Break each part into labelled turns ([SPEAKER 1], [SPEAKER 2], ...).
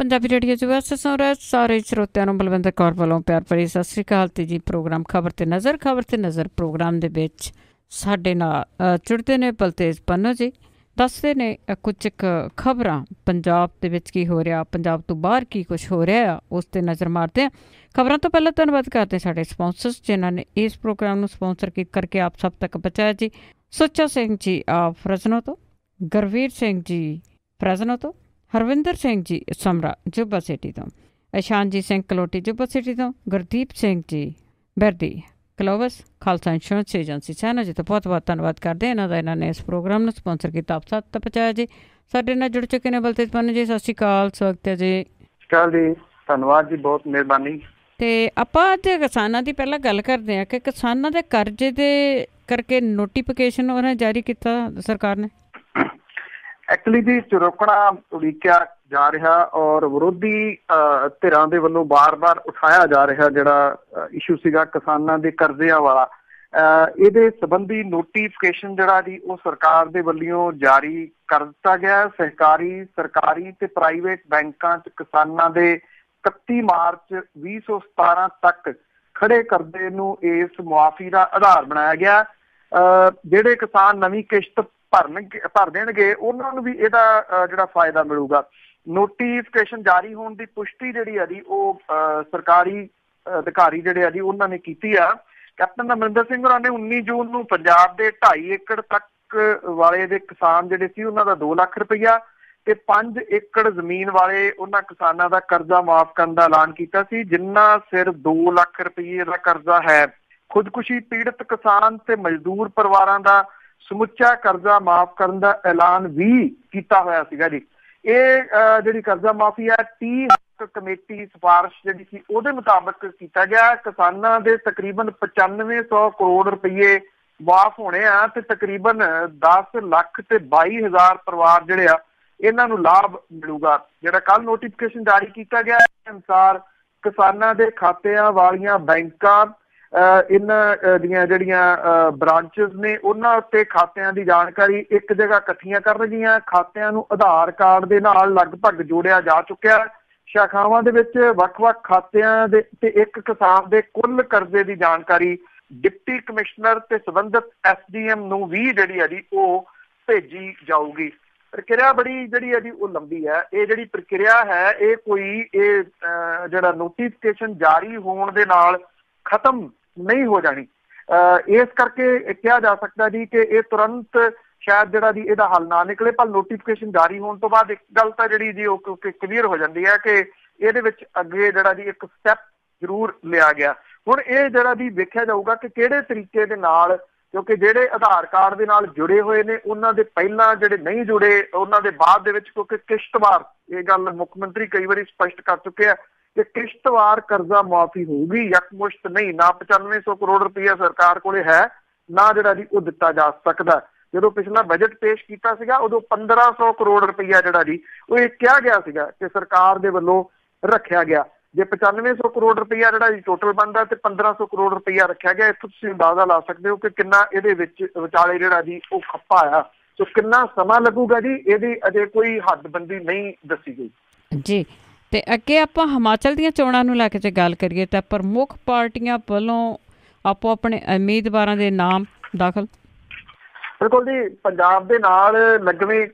[SPEAKER 1] Punjabi radio च वैसे सुन रहे सारे श्रोतिਆਂ ਨੂੰ ਬਲਵਿੰਦਰ ਕੌਰ ਵੱਲੋਂ ਪਿਆਰ ਭਰੀ ਸਤਿ ਸ਼੍ਰੀ ਅਕਾਲ ਤੇ ਜੀ ਪ੍ਰੋਗਰਾਮ ਖਬਰ ਤੇ ਨਜ਼ਰ ਪ੍ਰੋਗਰਾਮ ਦੇ ਵਿੱਚ ਸਾਡੇ ਨਾਲ ਜੁੜਦੇ ਨੇ ਬਲਤੇਜ ਪੰਨੂ ਜੀ ਦੱਸਦੇ ਨੇ ਕੁਝ ਖਬਰਾਂ ਪੰਜਾਬ ਦੇ ਵਿੱਚ ਕੀ ਹੋ ਰਿਹਾ ਪੰਜਾਬ ਤੋਂ ਬਾਹਰ ਕੀ ਕੁਛ ਹੋ ਰਿਹਾ ਉਸ ਤੇ ਨਜ਼ਰ ਮਾਰਦੇ ਹਾਂ ਖਬਰਾਂ ਤੋਂ ਪਹਿਲਾਂ ਧੰਨਵਾਦ ਕਰਦੇ ਸਾਡੇ ਸਪਾਂਸਰਸ ਜਿਨ੍ਹਾਂ ਨੇ ਇਸ ਪ੍ਰੋਗਰਾਮ ਨੂੰ ਸਪਾਂਸਰ ਕਰਕੇ ਆਪ ਸਭ ਤੱਕ ਪਹੁੰਚਾਇਆ ਜੀ ਸੁੱਚਾ ਸਿੰਘ ਜੀ ਆਪ ਫਰਜ਼ਨੋ ਤੋਂ ਗੁਰਵੀਰ ਸਿੰਘ ਜੀ ਫਰਜ਼ਨੋ ਤੋਂ ਹਰਵਿੰਦਰ ਸਿੰਘ ਜੀ ਸਮਰਾ ਜੁੱਬਾ ਸਿਟੀ ਤੋਂ ਇਸ਼ਾਨਜੀਤ ਸਿੰਘ ਕਲੋਟੀ ਜੁੱਬਾ ਸਿਟੀ ਤੋਂ ਗੁਰਦੀਪ ਸਿੰਘ ਜੀ ਬਰਦੀ ਕਲੋਵਸ ਖਾਲਸਾ ਇੰਸ਼ੋਰੈਂਸ ਏਜੰਸੀ ਸੈਨਾ ਜੀ ਤੋਂ ਬਹੁਤ ਬਹੁਤ ਧੰਨਵਾਦ ਕਰਦੇ ਇਹਨਾਂ ਨੇ ਇਸ ਪ੍ਰੋਗਰਾਮ ਨੂੰ ਸਪਾਂਸਰ ਕੀਤਾ ਆਪ ਸਭ ਤੱਕ ਪਹੁੰਚਾਇਆ ਜੀ ਸਾਡੇ ਨਾਲ ਜੁੜ ਚੁੱਕੇ ਨੇ ਬਲਤੇਜ ਪੰਨੂ ਜੀ ਸਤਿ ਸ਼੍ਰੀ ਅਕਾਲ ਸਵਾਗਤ ਹੈ ਜੀ
[SPEAKER 2] ਜੀ ਧੰਨਵਾਦ ਜੀ ਬਹੁਤ ਮਿਹਰਬਾਨੀ
[SPEAKER 1] ਤੇ ਆਪਾਂ ਅੱਜ ਕਿਸਾਨਾਂ ਦੀ ਪਹਿਲਾਂ ਗੱਲ ਕਰਦੇ ਹਾਂ ਕਿ ਕਿਸਾਨਾਂ ਦੇ ਕਰਜ਼ੇ ਦੇ ਕਰਕੇ ਨੋਟੀਫਿਕੇਸ਼ਨ ਉਹਨੇ ਜਾਰੀ ਕੀਤਾ ਸਰਕਾਰ ਨੇ
[SPEAKER 2] ਐਕਚੁਅਲੀ ਜੀ ਰੋਕਣਾ ਉਡੀਕਿਆ ਜਾ ਰਿਹਾ ਔਰ ਵਿਰੋਧੀ ਧਿਰਾਂ ਦੇ ਵੱਲੋਂ ਬਾਰ-ਬਾਰ ਉਠਾਇਆ ਜਾ ਰਿਹਾ ਜਿਹੜਾ ਇਸ਼ੂ ਸੀਗਾ ਕਿਸਾਨਾਂ ਦੇ ਕਰਜ਼ਿਆਂ ਵਾਲਾ ਇਹਦੇ ਸੰਬੰਧੀ ਨੋਟੀਫਿਕੇਸ਼ਨ ਜਿਹੜਾ ਜੀ ਉਹ ਸਰਕਾਰ ਦੇ ਵੱਲੋਂ ਜਾਰੀ ਕਰ ਦਿੱਤਾ ਗਿਆ ਸਹਿਕਾਰੀ ਸਰਕਾਰੀ ਤੇ ਪ੍ਰਾਈਵੇਟ ਬੈਂਕਾਂ 'ਚ ਕਿਸਾਨਾਂ ਦੇ 31 ਮਾਰਚ 2017 ਤੱਕ ਖੜੇ ਕਰਜ਼ੇ ਨੂੰ ਇਸ ਮੁਆਫੀ ਦਾ ਆਧਾਰ ਬਣਾਇਆ ਗਿਆ ਜਿਹੜੇ ਕਿਸਾਨ ਨਵੀਂ ਕਿਸ਼ਤ ਭਰ ਦੇਣਗੇ ਉਹਨਾਂ ਨੂੰ ਵੀ ਇਹਦਾ ਜਿਹੜਾ ਫਾਇਦਾ ਮਿਲੂਗਾ ਨੋਟੀਫਿਕੇਸ਼ਨ ਜਾਰੀ ਹੋਣ ਦੀ ਪੁਸ਼ਟੀ ਜਿਹੜੀ ਆ ਜੀ ਉਹ ਸਰਕਾਰੀ ਅਧਿਕਾਰੀ ਜਿਹੜੇ ਆ ਜੀ ਉਹਨਾਂ ਨੇ ਕੀਤੀ ਆ ਕੈਪਟਨ ਅਮਰਿੰਦਰ ਸਿੰਘ ਹੋਰਾਂ ਨੇ 19 ਜੂਨ ਨੂੰ ਪੰਜਾਬ ਦੇ 2.5 ਏਕੜ ਤੱਕ ਵਾਲੇ ਦੇ ਕਿਸਾਨ ਜਿਹੜੇ ਸੀ ਉਹਨਾਂ ਦਾ 2 ਲੱਖ ਰੁਪਈਆ ਤੇ 5 ਏਕੜ ਜ਼ਮੀਨ ਵਾਲੇ ਉਹਨਾਂ ਕਿਸਾਨਾਂ ਦਾ ਕਰਜ਼ਾ ਮਾਫ਼ ਕਰਨ ਦਾ ਐਲਾਨ ਕੀਤਾ ਸੀ ਜਿੰਨਾ ਸਿਰ 2 ਲੱਖ ਰੁਪਈਏ ਦਾ ਕਰਜ਼ਾ ਹੈ ਖੁਦਕੁਸ਼ੀ ਪੀੜਤ ਕਿਸਾਨ ਤੇ ਮਜ਼ਦੂਰ ਪਰਿਵਾਰਾਂ ਦਾ ਸਮੁੱਚਾ ਕਰਜ਼ਾ ਮਾਫ਼ ਕਰਨ ਦਾ ਐਲਾਨ ਵੀ ਕੀਤਾ ਹੋਇਆ ਸੀਗਾ ਜੀ ਇਹ ਜਿਹੜੀ ਕਰਜ਼ਾ ਮਾਫੀ ਹੈ 30 ਕਮੇਟੀ ਸਿਫਾਰਿਸ਼ ਜਿਹੜੀ ਸੀ ਉਹਦੇ ਮੁਤਾਬਕ ਕੀਤਾ ਗਿਆ ਕਿਸਾਨਾਂ ਦੇ ਤਕਰੀਬਨ 9500 ਕਰੋੜ ਰੁਪਈਏ ਮਾਫ਼ ਹੋਣੇ ਆ ਤੇ ਤਕਰੀਬਨ 10 ਲੱਖ ਤੇ 22,000 ਪਰਿਵਾਰ ਜਿਹੜੇ ਆ ਇਹਨਾਂ ਨੂੰ ਲਾਭ ਮਿਲੂਗਾ ਜਿਹੜਾ ਕੱਲ ਨੋਟੀਫਿਕੇਸ਼ਨ ਜਾਰੀ ਕੀਤਾ ਗਿਆ ਅਨੁਸਾਰ ਕਿਸਾਨਾਂ ਦੇ ਖਾਤਿਆਂ ਵਾਲੀਆਂ ਬੈਂਕਾਂ ਇਹਨਾਂ ਦੀਆਂ ਜਿਹੜੀਆਂ ਬ੍ਰਾਂਚਿਸ ਨੇ ਉਹਨਾਂ ਉੱਤੇ ਖਾਤਿਆਂ ਦੀ ਜਾਣਕਾਰੀ ਇੱਕ ਜਗ੍ਹਾ ਇਕੱਠੀਆਂ ਕਰਨਗੀਆਂ ਖਾਤਿਆਂ ਨੂੰ ਆਧਾਰ ਕਾਰਡ ਦੇ ਨਾਲ ਲਗਭਗ ਜੋੜਿਆ ਜਾ ਚੁੱਕਿਆ ਸ਼ਾਖਾਵਾਂ ਦੇ ਵਿੱਚ ਵੱਖ-ਵੱਖ ਖਾਤਿਆਂ ਦੇ ਤੇ ਇੱਕ ਕਿਸਾਨ ਦੇ ਕੁੱਲ ਕਰਜ਼ੇ ਦੀ ਜਾਣਕਾਰੀ ਡਿਪਟੀ ਕਮਿਸ਼ਨਰ ਤੇ ਸੰਬੰਧਿਤ SDM ਨੂੰ ਵੀ ਜਿਹੜੀ ਹੈ ਜੀ ਉਹ ਭੇਜੀ ਜਾਊਗੀ ਪ੍ਰਕਿਰਿਆ ਬੜੀ ਜਿਹੜੀ ਹੈ ਜੀ ਉਹ ਲੰਬੀ ਹੈ ਇਹ ਜਿਹੜੀ ਪ੍ਰਕਿਰਿਆ ਹੈ ਇਹ ਕੋਈ ਜਿਹੜਾ ਨੋਟੀਫਿਕੇਸ਼ਨ ਜਾਰੀ ਹੋਣ ਦੇ ਨਾਲ ਖਤਮ ਨਹੀਂ ਹੋ ਜਾਣੀ ਇਸ ਕਰਕੇ ਕਿਹਾ ਜਾ ਸਕਦਾ ਜੀ ਕਿ ਇਹ ਤੁਰੰਤ ਸ਼ਾਇਦ ਜਿਹੜਾ ਜੀ ਇਹਦਾ ਹੱਲ ਨਾ ਨਿਕਲੇ ਪਰ ਨੋਟੀਫਿਕੇਸ਼ਨ ਜਾਰੀ ਹੋਣ ਤੋਂ ਬਾਅਦ ਇੱਕ ਗੱਲ ਤਾਂ ਜਿਹੜੀ ਜੀ ਉਹ ਕਲੀਅਰ ਹੋ ਜਾਂਦੀ ਹੈ ਕਿ ਇਹਦੇ ਵਿੱਚ ਅੱਗੇ ਜਿਹੜਾ ਜੀ ਇੱਕ ਸਟੈਪ ਜ਼ਰੂਰ ਲਿਆ ਗਿਆ ਹੁਣ ਇਹ ਜਿਹੜਾ ਜੀ ਵੇਖਿਆ ਜਾਊਗਾ ਕਿ ਕਿਹੜੇ ਤਰੀਕੇ ਦੇ ਨਾਲ ਕਿਉਂਕਿ ਜਿਹੜੇ ਆਧਾਰ ਕਾਰਡ ਦੇ ਨਾਲ ਜੁੜੇ ਹੋਏ ਨੇ ਉਹਨਾਂ ਦੇ ਪਹਿਲਾਂ ਜਿਹੜੇ ਨਹੀਂ ਜੁੜੇ ਉਹਨਾਂ ਦੇ ਬਾਅਦ ਦੇ ਵਿੱਚ ਕਿਉਂਕਿ ਕਿਸ਼ਤਵਾਰ ਇਹ ਗੱਲ ਮੁੱਖ ਮੰਤਰੀ ਕਈ ਵਾਰੀ ਸਪਸ਼ਟ ਕਰ ਚੁੱਕੇ ਆ ਕਿ ਕਿਸ਼ਤਵਾਰ ਕਰਜ਼ਾ ਮਾਫੀ ਹੋਊਗੀ ਯਕਮੁਸ਼ਤ ਨਹੀਂ ਨਾ 9500 ਕਰੋੜ ਰੁਪਈਆ ਸਰਕਾਰ ਕੋਲੇ ਹੈ ਨਾ ਜਿਹੜਾ ਜੀ ਉਹ ਦਿੱਤਾ ਜਾ ਸਕਦਾ ਜਦੋਂ ਪਿਛਲਾ ਬਜਟ ਪੇਸ਼ ਕੀਤਾ ਸੀਗਾ ਉਦੋਂ 1500 ਕਰੋੜ ਰੁਪਈਆ ਜਿਹੜਾ ਜੀ ਉਹ ਇਹ ਕਿਹਾ ਗਿਆ ਸੀਗਾ ਕਿ ਸਰਕਾਰ ਦੇ ਵੱਲੋਂ ਰੱਖਿਆ ਗਿਆ ਜੇ 9500 ਕਰੋੜ ਰੁਪਈਆ ਜਿਹੜਾ ਜੀ ਟੋਟਲ ਬਣਦਾ ਤੇ 1500 ਕਰੋੜ ਰੁਪਈਆ ਰੱਖਿਆ ਗਿਆ ਇੱਥੋਂ ਤੁਸੀਂ ਅੰਦਾਜ਼ਾ ਲਾ ਸਕਦੇ ਹੋ ਕਿ ਕਿੰਨਾ ਇਹਦੇ ਵਿੱਚ ਵਿਚਾਲੇ ਜਿਹੜਾ ਜੀ ਉਹ ਖੱਪਾ ਆ ਸੋ ਕਿੰਨਾ ਸਮਾਂ ਲੱਗੂਗਾ ਜੀ ਇਹਦੀ ਅਜੇ ਕੋਈ ਹੱਦਬੰਦੀ ਨਹੀਂ ਦੱਸੀ ਗਈ
[SPEAKER 1] ਜੀ ਤੇ ਅੱਗੇ ਆਪਾਂ ਹਿਮਾਚਲ ਦੀਆਂ ਚੋਣਾਂ ਨੂੰ ਲੈ ਕੇ ਜੇ ਗੱਲ ਕਰੀਏ ਤਾਂ ਪ੍ਰਮੁੱਖ ਪਾਰਟੀਆਂ ਵੱਲੋਂ ਆਪੋ ਆਪਣੇ ਉਮੀਦਵਾਰਾਂ ਦੇ ਨਾਮ ਦਾਖਲ
[SPEAKER 2] ਬਿਲਕੁਲ ਜੀ ਪੰਜਾਬ ਦੇ ਨਾਲ ਲੱਗਵੇਂ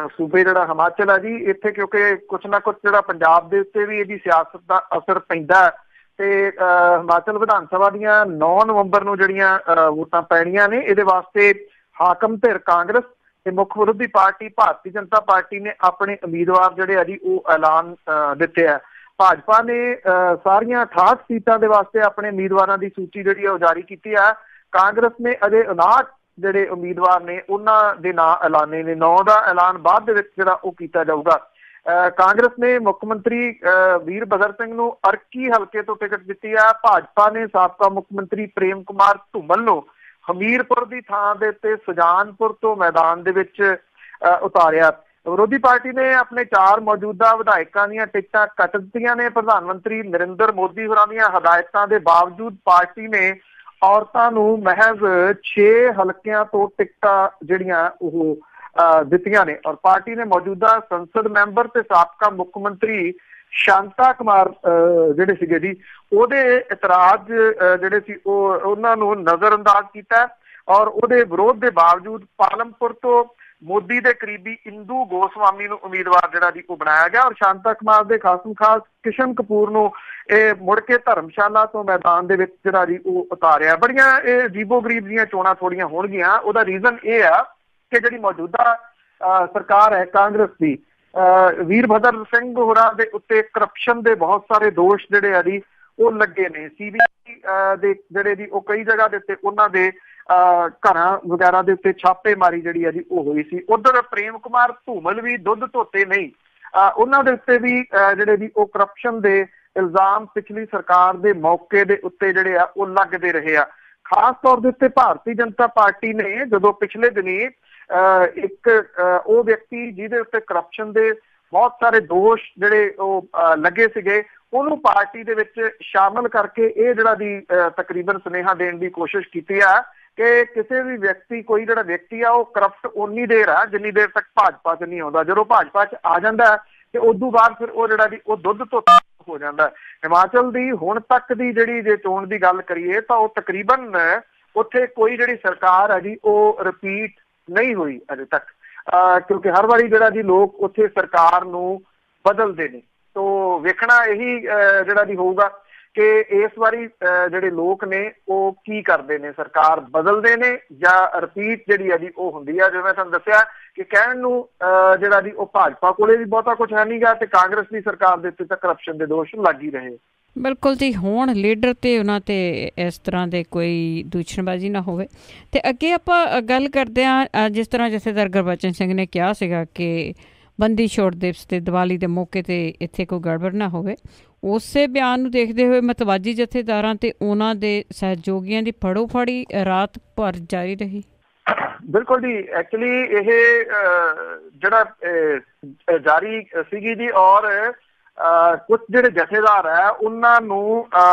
[SPEAKER 2] ਸੂਬੇ ਜਿਹੜਾ ਹਿਮਾਚਲ ਆ ਜੀ ਇੱਥੇ ਕਿਉਂਕਿ ਕੁਛ ਨਾ ਕੁਛ ਜਿਹੜਾ ਪੰਜਾਬ ਦੇ ਉੱਤੇ ਵੀ ਇਹਦੀ ਸਿਆਸਤ ਦਾ ਅਸਰ ਪੈਂਦਾ ਤੇ ਹਿਮਾਚਲ ਵਿਧਾਨ ਸਭਾ ਦੀਆਂ 9 ਨਵੰਬਰ ਨੂੰ ਜਿਹੜੀਆਂ ਵੋਟਾਂ ਪੈਣੀਆਂ ਨੇ ਇਹਦੇ ਵਾਸਤੇ ਹਾਕਮ ਧਿਰ ਕਾਂਗਰਸ ਤੇ ਮੁੱਖ ਵਿਰੋਧੀ ਪਾਰਟੀ ਭਾਰਤੀ ਜਨਤਾ ਪਾਰਟੀ ਨੇ ਆਪਣੇ ਉਮੀਦਵਾਰ ਜਿਹੜੇ ਆ ਜੀ ਉਹ ਐਲਾਨ ਦਿੱਤੇ ਆ ਭਾਜਪਾ ਨੇ ਸਾਰੀਆਂ 68 ਸੀਟਾਂ ਦੇ ਵਾਸਤੇ ਆਪਣੇ ਉਮੀਦਵਾਰਾਂ ਦੀ ਸੂਚੀ ਜਿਹੜੀ ਉਹ ਜਾਰੀ ਕੀਤੀ ਆ ਕਾਂਗਰਸ ਨੇ ਅਜੇ 59 ਜਿਹੜੇ ਉਮੀਦਵਾਰ ਨੇ ਉਹਨਾਂ ਦੇ ਨਾਂ ਐਲਾਨੇ ਨੇ 9 ਦਾ ਐਲਾਨ ਬਾਅਦ ਦੇ ਵਿੱਚ ਜਿਹੜਾ ਉਹ ਕੀਤਾ ਜਾਊਗਾ ਕਾਂਗਰਸ ਨੇ ਮੁੱਖ ਮੰਤਰੀ ਵੀਰਭਦਰ ਸਿੰਘ ਨੂੰ ਅਰਕੀ ਹਲਕੇ ਤੋਂ ਟਿਕਟ ਦਿੱਤੀ ਆ ਭਾਜਪਾ ਨੇ ਸਾਬਕਾ ਮੁੱਖ ਮੰਤਰੀ ਪ੍ਰੇਮ ਕੁਮਾਰ ਧੂਮਲ ਨੂੰ ਹਮੀਰਪੁਰ ਦੀ ਥਾਂ ਦੇ ਉੱਤੇ ਸੁਜਾਨਪੁਰ ਤੋਂ ਮੈਦਾਨ ਦੇ ਵਿੱਚ ਉਤਾਰਿਆ ਵਿਰੋਧੀ ਪਾਰਟੀ ਨੇ ਆਪਣੇ 4 ਮੌਜੂਦਾ ਵਿਧਾਇਕਾਂ ਦੀਆਂ ਟਿਕਟਾਂ ਕੱਟ ਦਿੱਤੀਆਂ ਨੇ ਪ੍ਰਧਾਨ ਮੰਤਰੀ ਨਰਿੰਦਰ ਮੋਦੀ ਹੋਰਾਂ ਦੀਆਂ ਹਦਾਇਤਾਂ ਦੇ ਬਾਵਜੂਦ ਪਾਰਟੀ ਨੇ ਔਰਤਾਂ ਨੂੰ ਮਹਿਜ਼ 6 ਹਲਕਿਆਂ ਤੋਂ ਟਿਕਟਾਂ ਜਿਹੜੀਆਂ ਉਹ ਦਿੱਤੀਆਂ ਨੇ ਔਰ ਪਾਰਟੀ ਨੇ ਮੌਜੂਦਾ ਸੰਸਦ ਮੈਂਬਰ ਤੇ ਸਾਬਕਾ ਮੁੱਖ ਮੰਤਰੀ ਸ਼ਾਂਤਾ ਕੁਮਾਰ ਜਿਹੜੇ ਸੀਗੇ ਜੀ, ਉਹਦੇ ਇਤਰਾਜ਼ ਜਿਹੜੇ ਸੀ ਉਹਨਾਂ ਨੂੰ ਨਜ਼ਰਅੰਦਾਜ਼ ਕੀਤਾ ਔਰ ਉਹਦੇ ਵਿਰੋਧ ਦੇ ਬਾਵਜੂਦ ਪਾਲਮਪੁਰ ਤੋਂ ਮੋਦੀ ਦੇ ਕਰੀਬੀ ਇੰਦੂ ਗੋਸਵਾਮੀ ਨੂੰ ਉਮੀਦਵਾਰ ਜਿਹੜਾ ਜੀ ਉਹ ਬਣਾਇਆ ਗਿਆ ਔਰ ਸ਼ਾਂਤਾ ਕੁਮਾਰ ਦੇ ਖਾਸਮ ਖਾਸ ਕਿਸ਼ਨ ਕਪੂਰ ਨੂੰ ਇਹ ਮੁੜ ਕੇ ਧਰਮਸ਼ਾਲਾ ਤੋਂ ਮੈਦਾਨ ਦੇ ਵਿੱਚ ਜਿਹੜਾ ਜੀ ਉਹ ਉਤਾਰਿਆ। ਬੜੀਆਂ ਇਹ ਅਜੀਬੋ ਗਰੀਬ ਦੀਆਂ ਚੋਣਾਂ ਥੋੜੀਆਂ ਹੋਣਗੀਆਂ। ਉਹਦਾ ਰੀਜ਼ਨ ਇਹ ਆ ਕਿ ਜਿਹੜੀ ਮੌਜੂਦਾ ਸਰਕਾਰ ਹੈ ਕਾਂਗਰਸ ਦੀ, ਵੀਰਭਦਰ ਸਿੰਘ ਹੋਰਾਂ ਦੇ ਉੱਤੇ ਕਰਪਸ਼ਨ ਦੇ ਬਹੁਤ ਸਾਰੇ ਦੋਸ਼ ਜਿਹੜੇ ਆ ਜੀ ਉਹ ਲੱਗੇ ਨੇ। CBI ਦੇ ਜਿਹੜੇ ਜੀ ਉਹ ਕਈ ਜਗ੍ਹਾ ਦੇ ਉੱਤੇ ਉਹਨਾਂ ਦੇ ਘਰਾਂ ਵਗੈਰਾ ਦੇ ਉੱਤੇ ਛਾਪੇਮਾਰੀ ਜਿਹੜੀ ਆ ਜੀ ਉਹ ਹੋਈ ਸੀ। ਉਧਰ ਪ੍ਰੇਮ ਕੁਮਾਰ ਧੂਮਲ ਵੀ ਦੁੱਧ ਧੋਤੇ ਨਹੀਂ, ਉਹਨਾਂ ਦੇ ਉੱਤੇ ਵੀ ਜਿਹੜੇ ਜੀ ਉਹ ਕਰਪਸ਼ਨ ਦੇ ਇਲਜ਼ਾਮ ਪਿਛਲੀ ਸਰਕਾਰ ਦੇ ਮੌਕੇ ਦੇ ਉੱਤੇ ਜਿਹੜੇ ਆ ਉਹ ਲੱਗਦੇ ਰਹੇ ਆ। ਖਾਸ ਤੌਰ ਦੇ ਉੱਤੇ ਭਾਰਤੀ ਜਨਤਾ ਪਾਰਟੀ ਨੇ ਜਦੋਂ ਪਿਛਲੇ ਦਿਨੀ ਇੱਕ ਉਹ ਵਿਅਕਤੀ ਜਿਹਦੇ ਉੱਤੇ ਕਰਪਸ਼ਨ ਦੇ ਬਹੁਤ ਸਾਰੇ ਦੋਸ਼ ਜਿਹੜੇ ਉਹ ਲੱਗੇ ਸੀਗੇ ਉਹਨੂੰ ਪਾਰਟੀ ਦੇ ਵਿੱਚ ਸ਼ਾਮਲ ਕਰਕੇ ਇਹ ਜਿਹੜਾ ਦੀ ਤਕਰੀਬਨ ਸੁਨੇਹਾ ਦੇਣ ਦੀ ਕੋਸ਼ਿਸ਼ ਕੀਤੀ ਆ ਕਿ ਕਿਸੇ ਵੀ ਵਿਅਕਤੀ ਕੋਈ ਜਿਹੜਾ ਵਿਅਕਤੀ ਆ ਉਹ ਕਰਪਟ ਓਨੀ ਦੇਰ ਆ ਜਿੰਨੀ ਦੇਰ ਤੱਕ ਭਾਜਪਾ 'ਚ ਨਹੀਂ ਆਉਂਦਾ। ਜਦੋਂ ਭਾਜਪਾ 'ਚ ਆ ਜਾਂਦਾ ਤੇ ਉਦੋਂ ਬਾਅਦ ਫਿਰ ਉਹ ਜਿਹੜਾ ਦੀ ਉਹ ਦੁੱਧ ਧੋਤਾ ਹੋ ਜਾਂਦਾ। ਹਿਮਾਚਲ ਦੀ ਹੁਣ ਤੱਕ ਦੀ ਜਿਹੜੀ ਜੇ ਚੋਣ ਦੀ ਗੱਲ ਕਰੀਏ ਤਾਂ ਉਹ ਤਕਰੀਬਨ ਉੱਥੇ ਕੋਈ ਜਿਹੜੀ ਸਰਕਾਰ ਹੈ ਜੀ ਉਹ ਰਿਪੀਟ ਨਹੀਂ ਹੋਈ ਅਜੇ ਤੱਕ, ਕਿਉਂਕਿ ਹਰ ਵਾਰੀ ਜਿਹੜਾ ਜੀ ਲੋਕ ਉੱਥੇ ਸਰਕਾਰ ਨੂੰ ਬਦਲਦੇ ਨੇ। ਤੋ ਵੇਖਣਾ ਇਹੀ ਜਿਹੜਾ ਜੀ ਹੋਊਗਾ ਕਿ ਇਸ ਵਾਰੀ ਜਿਹੜੇ ਲੋਕ ਨੇ ਉਹ ਕੀ ਕਰਦੇ ਨੇ, ਸਰਕਾਰ ਬਦਲਦੇ ਨੇ ਜਾਂ ਰਿਪੀਟ ਜਿਹੜੀ ਹੈ ਜੀ ਉਹ ਹੁੰਦੀ ਆ। ਜਿਵੇਂ ਮੈਂ ਤੁਹਾਨੂੰ ਦੱਸਿਆ ਕਿ ਕਹਿਣ ਨੂੰ ਜਿਹੜਾ ਜੀ ਉਹ ਭਾਜਪਾ ਕੋਲੇ ਵੀ ਬਹੁਤਾ ਕੁਛ ਹੈ ਨਹੀਂ ਗਾ ਤੇ ਕਾਂਗਰਸ ਦੀ ਸਰਕਾਰ ਦੇ ਉੱਤੇ ਤਾਂ ਕਰਪਸ਼ਨ ਦੇ ਦੋਸ਼ ਲੱਗ ਹੀ ਰਹੇ।
[SPEAKER 1] ਬਿਲਕੁਲ ਜੀ, ਹੁਣ ਲੀਡਰ ਤੇ ਉਹਨਾਂ ਤੇ ਇਸ ਤਰ੍ਹਾਂ ਦੇ ਕੋਈ ਦੂਸ਼ਣਬਾਜ਼ੀ ਨਾ ਹੋਵੇ। ਤੇ ਅੱਗੇ ਆਪਾਂ ਗੱਲ ਕਰਦੇ ਹਾਂ, ਜਿਸ ਤਰ੍ਹਾਂ ਜਥੇਦਾਰ ਗੁਰਬਚਨ ਸਿੰਘ ਨੇ ਕਿਹਾ ਸੀਗਾ ਕਿ ਬੰਦੀ ਛੋੜ ਦਿਵਸ ਤੇ ਦੀਵਾਲੀ ਦੇ ਮੌਕੇ ਤੇ ਇੱਥੇ ਕੋਈ ਗੜਬੜ ਨਾ ਹੋਵੇ, ਉਸੇ ਬਿਆਨ ਨੂੰ ਦੇਖਦੇ ਹੋਏ ਮਤਵਾਜੀ ਜਥੇਦਾਰਾਂ ਤੇ ਉਹਨਾਂ ਦੇ ਸਹਿਯੋਗੀਆਂ ਦੀ ਫੜੋ ਫੜੀ ਰਾਤ ਭਰ ਜਾਰੀ ਰਹੀ।
[SPEAKER 2] ਬਿਲਕੁਲ ਜੀ, ਐਕਚੁਅਲੀ ਇਹ ਜਿਹੜਾ ਜਾਰੀ ਸੀਗੀ ਜੀ ਔਰ ਕੁਝ ਜਿਹੜੇ ਜਥੇਦਾਰ ਹੈ ਉਹਨਾਂ ਨੂੰ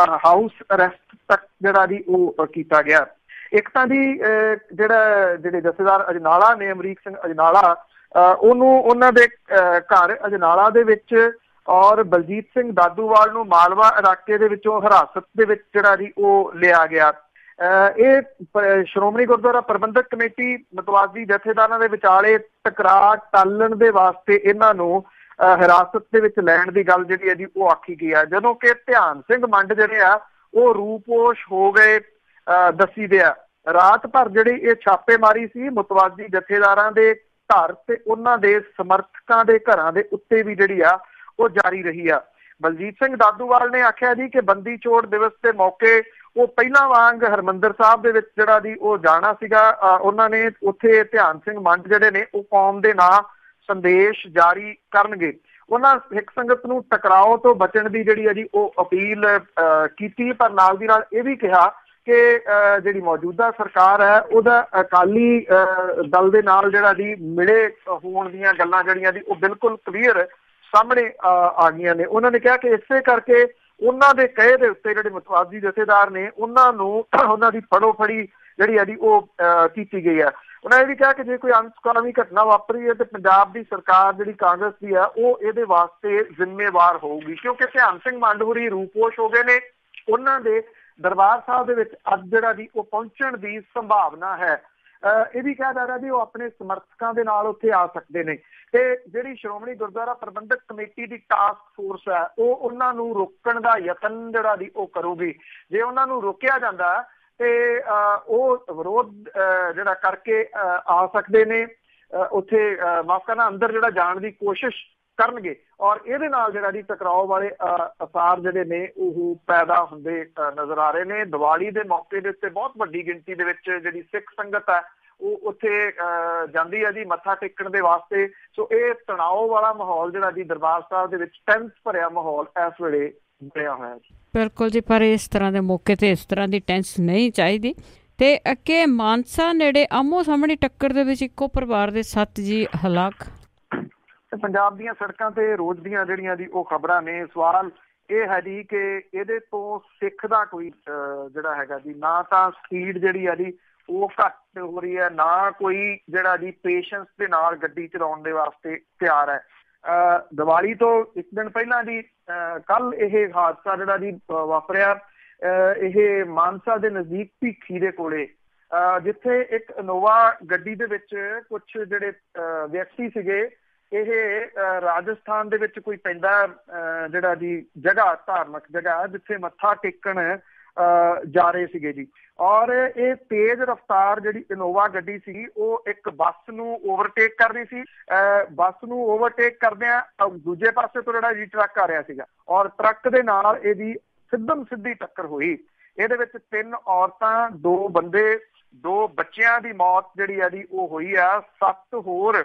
[SPEAKER 2] ਹਾਊਸ ਅਰੈਸਟ ਤੱਕ ਜਿਹੜਾ ਜੀ ਉਹ ਕੀਤਾ ਗਿਆ। ਇੱਕ ਤਾਂ ਜੀ ਜਿਹੜੇ ਜਥੇਦਾਰ ਅਜਨਾਲਾ ਨੇ, ਅਮਰੀਕ ਸਿੰਘ ਅਜਨਾਲਾ, ਉਹਨੂੰ ਉਹਨਾਂ ਦੇ ਘਰ ਅਜਨਾਲਾ ਦੇ ਵਿੱਚ ਔਰ ਬਲਜੀਤ ਸਿੰਘ ਦਾਦੂਵਾਲ ਨੂੰ ਮਾਲਵਾ ਇਲਾਕੇ ਦੇ ਵਿੱਚੋਂ ਹਿਰਾਸਤ ਦੇ ਵਿੱਚ ਜਿਹੜਾ ਜੀ ਉਹ ਲਿਆ ਗਿਆ। ਇਹ ਸ਼੍ਰੋਮਣੀ ਗੁਰਦੁਆਰਾ ਪ੍ਰਬੰਧਕ ਕਮੇਟੀ ਮਤਵਾਜੀ ਜਥੇਦਾਰਾਂ ਦੇ ਵਿਚਾਲੇ ਟਕਰਾਅ ਟਾਲਣ ਦੇ ਵਾਸਤੇ ਇਹਨਾਂ ਨੂੰ ਹਿਰਾਸਤ ਦੇ ਵਿੱਚ ਲੈਣ ਦੀ ਗੱਲ ਜਿਹੜੀ ਹੈ ਜੀ ਉਹ ਆਖੀ ਗਈ ਹੈ। ਜਦੋਂ ਕਿ ਧਿਆਨ ਸਿੰਘ ਮੰਡ ਜਿਹੜੇ ਆ ਉਹ ਰੂਪੋਸ਼ ਹੋ ਗਏ ਦੱਸੀ ਦੇ ਆ। ਰਾਤ ਭਰ ਜਿਹੜੀ ਇਹ ਛਾਪੇਮਾਰੀ ਸੀ ਮਤਵਾਜੀ ਜਥੇਦਾਰਾਂ ਦੇ ਘਰ ਤੇ ਉਹਨਾਂ ਦੇ ਸਮਰਥਕਾਂ ਦੇ ਘਰਾਂ ਦੇ ਉੱਤੇ ਵੀ ਜਿਹੜੀ ਆ ਉਹ ਜਾਰੀ ਰਹੀ ਆ। ਬਲਜੀਤ ਸਿੰਘ ਦਾਦੂਵਾਲ ਨੇ ਆਖਿਆ ਜੀ ਕਿ ਬੰਦੀ ਛੋੜ ਦਿਵਸ ਦੇ ਮੌਕੇ ਉਹ ਪਹਿਲਾਂ ਵਾਂਗ ਹਰਿਮੰਦਰ ਸਾਹਿਬ ਦੇ ਵਿੱਚ ਜਿਹੜਾ ਜੀ ਉਹ ਜਾਣਾ ਸੀਗਾ। ਉਹਨਾਂ ਨੇ ਉੱਥੇ ਧਿਆਨ ਸਿੰਘ ਮੰਡ ਜਿਹੜੇ ਨੇ ਉਹ ਕੌਮ ਦੇ ਨਾਂ ਸੰਦੇਸ਼ ਜਾਰੀ ਕਰਨਗੇ। ਉਹਨਾਂ ਸਿੱਖ ਸੰਗਤ ਨੂੰ ਟਕਰਾਓ ਤੋਂ ਬਚਣ ਦੀ ਜਿਹੜੀ ਹੈ ਜੀ ਉਹ ਅਪੀਲ ਕੀਤੀ, ਪਰ ਨਾਲ ਦੀ ਨਾਲ ਇਹ ਵੀ ਕਿਹਾ ਕਿ ਜਿਹੜੀ ਮੌਜੂਦਾ ਸਰਕਾਰ ਹੈ ਉਹਦਾ ਅਕਾਲੀ ਦਲ ਦੇ ਨਾਲ ਜਿਹੜਾ ਜੀ ਮਿਲੇ ਹੋਣ ਦੀਆਂ ਗੱਲਾਂ ਜਿਹੜੀਆਂ ਜੀ ਉਹ ਬਿਲਕੁਲ ਕਲੀਅਰ ਸਾਹਮਣੇ ਆ ਗਈਆਂ ਨੇ। ਉਹਨਾਂ ਨੇ ਕਿਹਾ ਕਿ ਇਸੇ ਕਰਕੇ ਉਹਨਾਂ ਦੇ ਕਹੇ ਦੇ ਉੱਤੇ ਜਿਹੜੇ ਮਤਵਾਦੀ ਜਥੇਦਾਰ ਨੇ ਉਹਨਾਂ ਨੂੰ ਉਹਨਾਂ ਦੀ ਫੜੋ ਫੜੀ ਜਿਹੜੀ ਹੈ ਜੀ ਉਹ ਕੀਤੀ ਗਈ ਹੈ। ਉਹਨਾਂ ਇਹ ਵੀ ਕਿਹਾ ਕਿ ਜੇ ਕੋਈ ਅਨਸੁਖਾਵੀ ਘਟਨਾ ਵਾਪਰੀ ਹੈ ਤੇ ਪੰਜਾਬ ਦੀ ਸਰਕਾਰ ਜਿਹੜੀ ਕਾਂਗਰਸ ਦੀ ਆ ਉਹ ਇਹਦੇ ਵਾਸਤੇ ਜ਼ਿੰਮੇਵਾਰ ਹੋਊਗੀ, ਕਿਉਂਕਿ ਧਿਆਨ ਸਿੰਘ ਮੰਡ ਹੋਰੀ ਰੂਪੋਸ਼ ਹੋ ਗਏ ਨੇ। ਉਹਨਾਂ ਦੇ ਦਰਬਾਰ ਸਾਹਿਬ ਦੇ ਵਿੱਚ ਅੱਜ ਜਿਹੜਾ ਜੀ ਉਹ ਪਹੁੰਚਣ ਦੀ ਸੰਭਾਵਨਾ ਹੈ। ਇਹ ਵੀ ਕਿਹਾ ਜਾ ਰਿਹਾ ਜੀ ਉਹ ਆਪਣੇ ਸਮਰਥਕਾਂ ਦੇ ਨਾਲ ਉੱਥੇ ਆ ਸਕਦੇ ਨੇ ਤੇ ਜਿਹੜੀ ਸ਼੍ਰੋਮਣੀ ਗੁਰਦੁਆਰਾ ਪ੍ਰਬੰਧਕ ਕਮੇਟੀ ਦੀ ਟਾਸਕ ਫੋਰਸ ਹੈ ਉਹ ਉਹਨਾਂ ਨੂੰ ਰੋਕਣ ਦਾ ਯਤਨ ਜਿਹੜਾ ਜੀ ਉਹ ਕਰੂਗੀ। ਜੇ ਉਹਨਾਂ ਨੂੰ ਰੋਕਿਆ ਜਾਂਦਾ ਤੇ ਉਹ ਵਿਰੋਧ ਜਿਹੜਾ ਕਰਕੇ ਆ ਸਕਦੇ ਨੇ ਉੱਥੇ, ਮਾਫ਼ ਕਰਨਾ, ਅੰਦਰ ਜਿਹੜਾ ਜਾਣ ਦੀ ਕੋਸ਼ਿਸ਼ ਕਰਨਗੇ ਔਰ ਇਹਦੇ ਨਾਲ ਜਿਹੜਾ ਜੀ ਟਕਰਾਓ ਵਾਲੇ ਅਸਾਰ ਜਿਹੜੇ ਨੇ ਉਹ ਪੈਦਾ ਹੁੰਦੇ ਨਜ਼ਰ ਆ ਰਹੇ ਨੇ। ਦੀਵਾਲੀ ਦੇ ਮੌਕੇ ਦੇ ਉੱਤੇ ਬਹੁਤ ਵੱਡੀ ਗਿਣਤੀ ਦੇ ਵਿੱਚ ਜਿਹੜੀ ਸਿੱਖ ਸੰਗਤ ਹੈ ਉਹ ਉੱਥੇ ਜਾਂਦੀ ਹੈ ਜੀ ਮੱਥਾ ਟੇਕਣ ਦੇ ਵਾਸਤੇ। ਸੋ ਇਹ ਤਣਾਅ ਵਾਲਾ ਮਾਹੌਲ ਜਿਹੜਾ ਜੀ ਦਰਬਾਰ ਸਾਹਿਬ ਦੇ ਵਿੱਚ ਟੈਂਸ ਭਰਿਆ ਮਾਹੌਲ ਇਸ ਵੇਲੇ ਬਣਿਆ ਹੋਇਆ ਜੀ।
[SPEAKER 1] ਬਿਲਕੁਲ ਜੀ, ਪਰ ਇਸ ਤਰ੍ਹਾਂ ਦੇ ਮੌਕੇ ਤੇ ਇਸ ਤਰ੍ਹਾਂ ਦੀ ਟੈਂਸ ਨਹੀਂ ਚਾਹੀਦੀ। ਤੇ ਅੱਗੇ ਮਾਨਸਾ ਨੇੜੇ ਆਮੋ ਸਾਹਮਣੇ ਟੱਕਰ ਦੇ ਵਿੱਚ ਇੱਕੋ ਪਰਿਵਾਰ ਦੇ 7 ਜੀ ਹਲਾਕ।
[SPEAKER 2] ਪੰਜਾਬ ਦੀਆਂ ਸੜਕਾਂ ਤੇ ਰੋਜ਼ ਦੀਆਂ ਜਿਹੜੀਆਂ ਜੀ ਉਹ ਖਬਰਾਂ ਨੇ। ਸਵਾਲ ਇਹ ਹੈ ਜੀ ਕਿ ਇਹਦੇ ਤੋਂ ਸਿੱਖ ਦਾ ਕੋਈ ਜਿਹੜਾ ਹੈਗਾ ਜੀ, ਨਾ ਤਾਂ ਸਪੀਡ ਜਿਹੜੀ ਹੈ ਜੀ ਉਹ ਘੱਟ ਹੋ ਰਹੀ ਹੈ, ਨਾ ਕੋਈ ਜਿਹੜਾ ਜੀ ਪੇਸ਼ੈਂਸ ਦੇ ਨਾਲ ਗੱਡੀ ਚਲਾਉਣ ਦੇ ਵਾਸਤੇ ਤਿਆਰ ਹੈ। ਦੀਵਾਲੀ ਤੋਂ ਇੱਕ ਦਿਨ ਪਹਿਲਾਂ ਜੀ ਕੱਲ ਇਹ ਹਾਦਸਾ ਜਿਹੜਾ ਜੀ ਵਾਪਰਿਆ। ਇਹ ਮਾਨਸਾ ਦੇ ਨਜ਼ਦੀਕ ਭੀਖੀ ਦੇ ਕੋਲੇ, ਜਿੱਥੇ ਇੱਕ ਇਨੋਵਾ ਗੱਡੀ ਦੇ ਵਿੱਚ ਕੁਝ ਜਿਹੜੇ ਵਿਅਕਤੀ ਸੀਗੇ, ਇਹ ਰਾਜਸਥਾਨ ਦੇ ਵਿੱਚ ਕੋਈ ਪੈਂਦਾ ਜਿਹੜਾ ਜੀ ਜਗ੍ਹਾ, ਧਾਰਮਿਕ ਜਗ੍ਹਾ, ਜਿੱਥੇ ਮੱਥਾ ਟੇਕਣ ਜਾ ਰਹੇ ਸੀਗੇ ਜੀ। ਔਰ ਇਹ ਤੇਜ਼ ਰਫ਼ਤਾਰ ਜਿਹੜੀ ਇਨੋਵਾ ਗੱਡੀ ਸੀ ਉਹ ਇੱਕ ਬੱਸ ਨੂੰ ਓਵਰਟੇਕ ਕਰ ਰਹੀ ਸੀ। ਬੱਸ ਨੂੰ ਓਵਰਟੇਕ ਕਰਦਿਆਂ ਦੂਜੇ ਪਾਸੇ ਤੋਂ ਜਿਹੜਾ ਜੀ ਟਰੱਕ ਆ ਰਿਹਾ ਸੀਗਾ, ਔਰ ਟਰੱਕ ਦੇ ਨਾਲ ਇਹਦੀ ਸਿੱਧਮ ਸਿੱਧੀ ਟੱਕਰ ਹੋਈ। ਇਹਦੇ ਵਿੱਚ 3 ਔਰਤਾਂ, 2 ਬੰਦੇ, 2 ਬੱਚਿਆਂ ਦੀ ਮੌਤ ਜਿਹੜੀ ਆ ਜੀ ਉਹ ਹੋਈ ਆ। 7 ਹੋਰ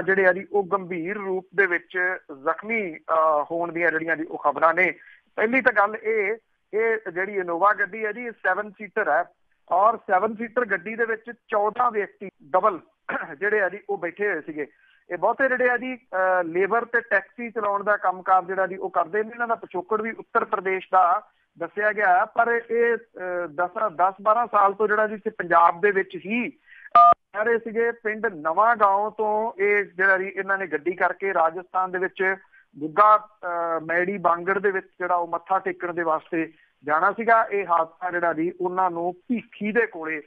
[SPEAKER 2] ਜਿਹੜੇ ਆ ਜੀ ਉਹ ਗੰਭੀਰ ਰੂਪ ਦੇ ਵਿੱਚ ਜ਼ਖਮੀ ਹੋਣ ਦੀਆਂ ਜਿਹੜੀਆਂ ਜੀ ਉਹ ਖਬਰਾਂ ਨੇ। ਪਹਿਲੀ ਤਾਂ ਗੱਲ ਇਹ ਜਿਹੜੀ ਇਨੋਵਾ ਗੱਡੀ ਹੈ ਜੀ 7 ਸੀਟਰ ਹੈ, ਔਰ 7 ਸੀਟਰ ਗੱਡੀ ਦੇ ਵਿੱਚ 14 ਵਿਅਕਤੀ ਡਬਲ ਜਿਹੜੇ ਆ ਜੀ ਉਹ ਬੈਠੇ ਹੋਏ ਸੀਗੇ। ਇਹ ਬਹੁਤੇ ਜਿਹੜੇ ਆ ਜੀ ਲੇਬਰ ਤੇ ਟੈਕਸੀ ਚਲਾਉਣ ਦਾ ਕੰਮਕਾਰ ਜਿਹੜਾ ਜੀ ਉਹ ਕਰਦੇ ਨੇ। ਇਹਨਾਂ ਦਾ ਪਿਛੋਕੜ ਵੀ ਉੱਤਰ ਪ੍ਰਦੇਸ਼ ਦਾ ਦੱਸਿਆ ਗਿਆ, ਪਰ ਇਹ 10-12 ਸਾਲ ਤੋਂ ਜਿਹੜਾ ਜੀ ਪੰਜਾਬ ਦੇ ਵਿੱਚ ਹੀ ਰਹਿ ਰਹੇ ਸੀਗੇ। ਪਿੰਡ ਨਵਾਂ ਗਾਉਂ ਤੋਂ ਇਹ ਜਿਹੜਾ ਜੀ ਇਹਨਾਂ ਨੇ ਗੱਡੀ ਕਰਕੇ ਰਾਜਸਥਾਨ ਦੇ ਵਿੱਚ ਗੁੱਗਾ ਮੈੜੀ ਬਾਂਗੜ ਦੇ ਵਿੱਚ ਜਿਹੜਾ ਉਹ ਮੱਥਾ ਟੇਕਣ ਦੇ ਵਾਸਤੇ ਜਾਣਾ ਸੀਗਾ। ਇਹ ਹਾਦਸਾ ਜਿਹੜਾ ਜੀ ਉਹਨਾਂ ਨੂੰ ਭੀਖੀ ਦੇ ਕੋਲੇ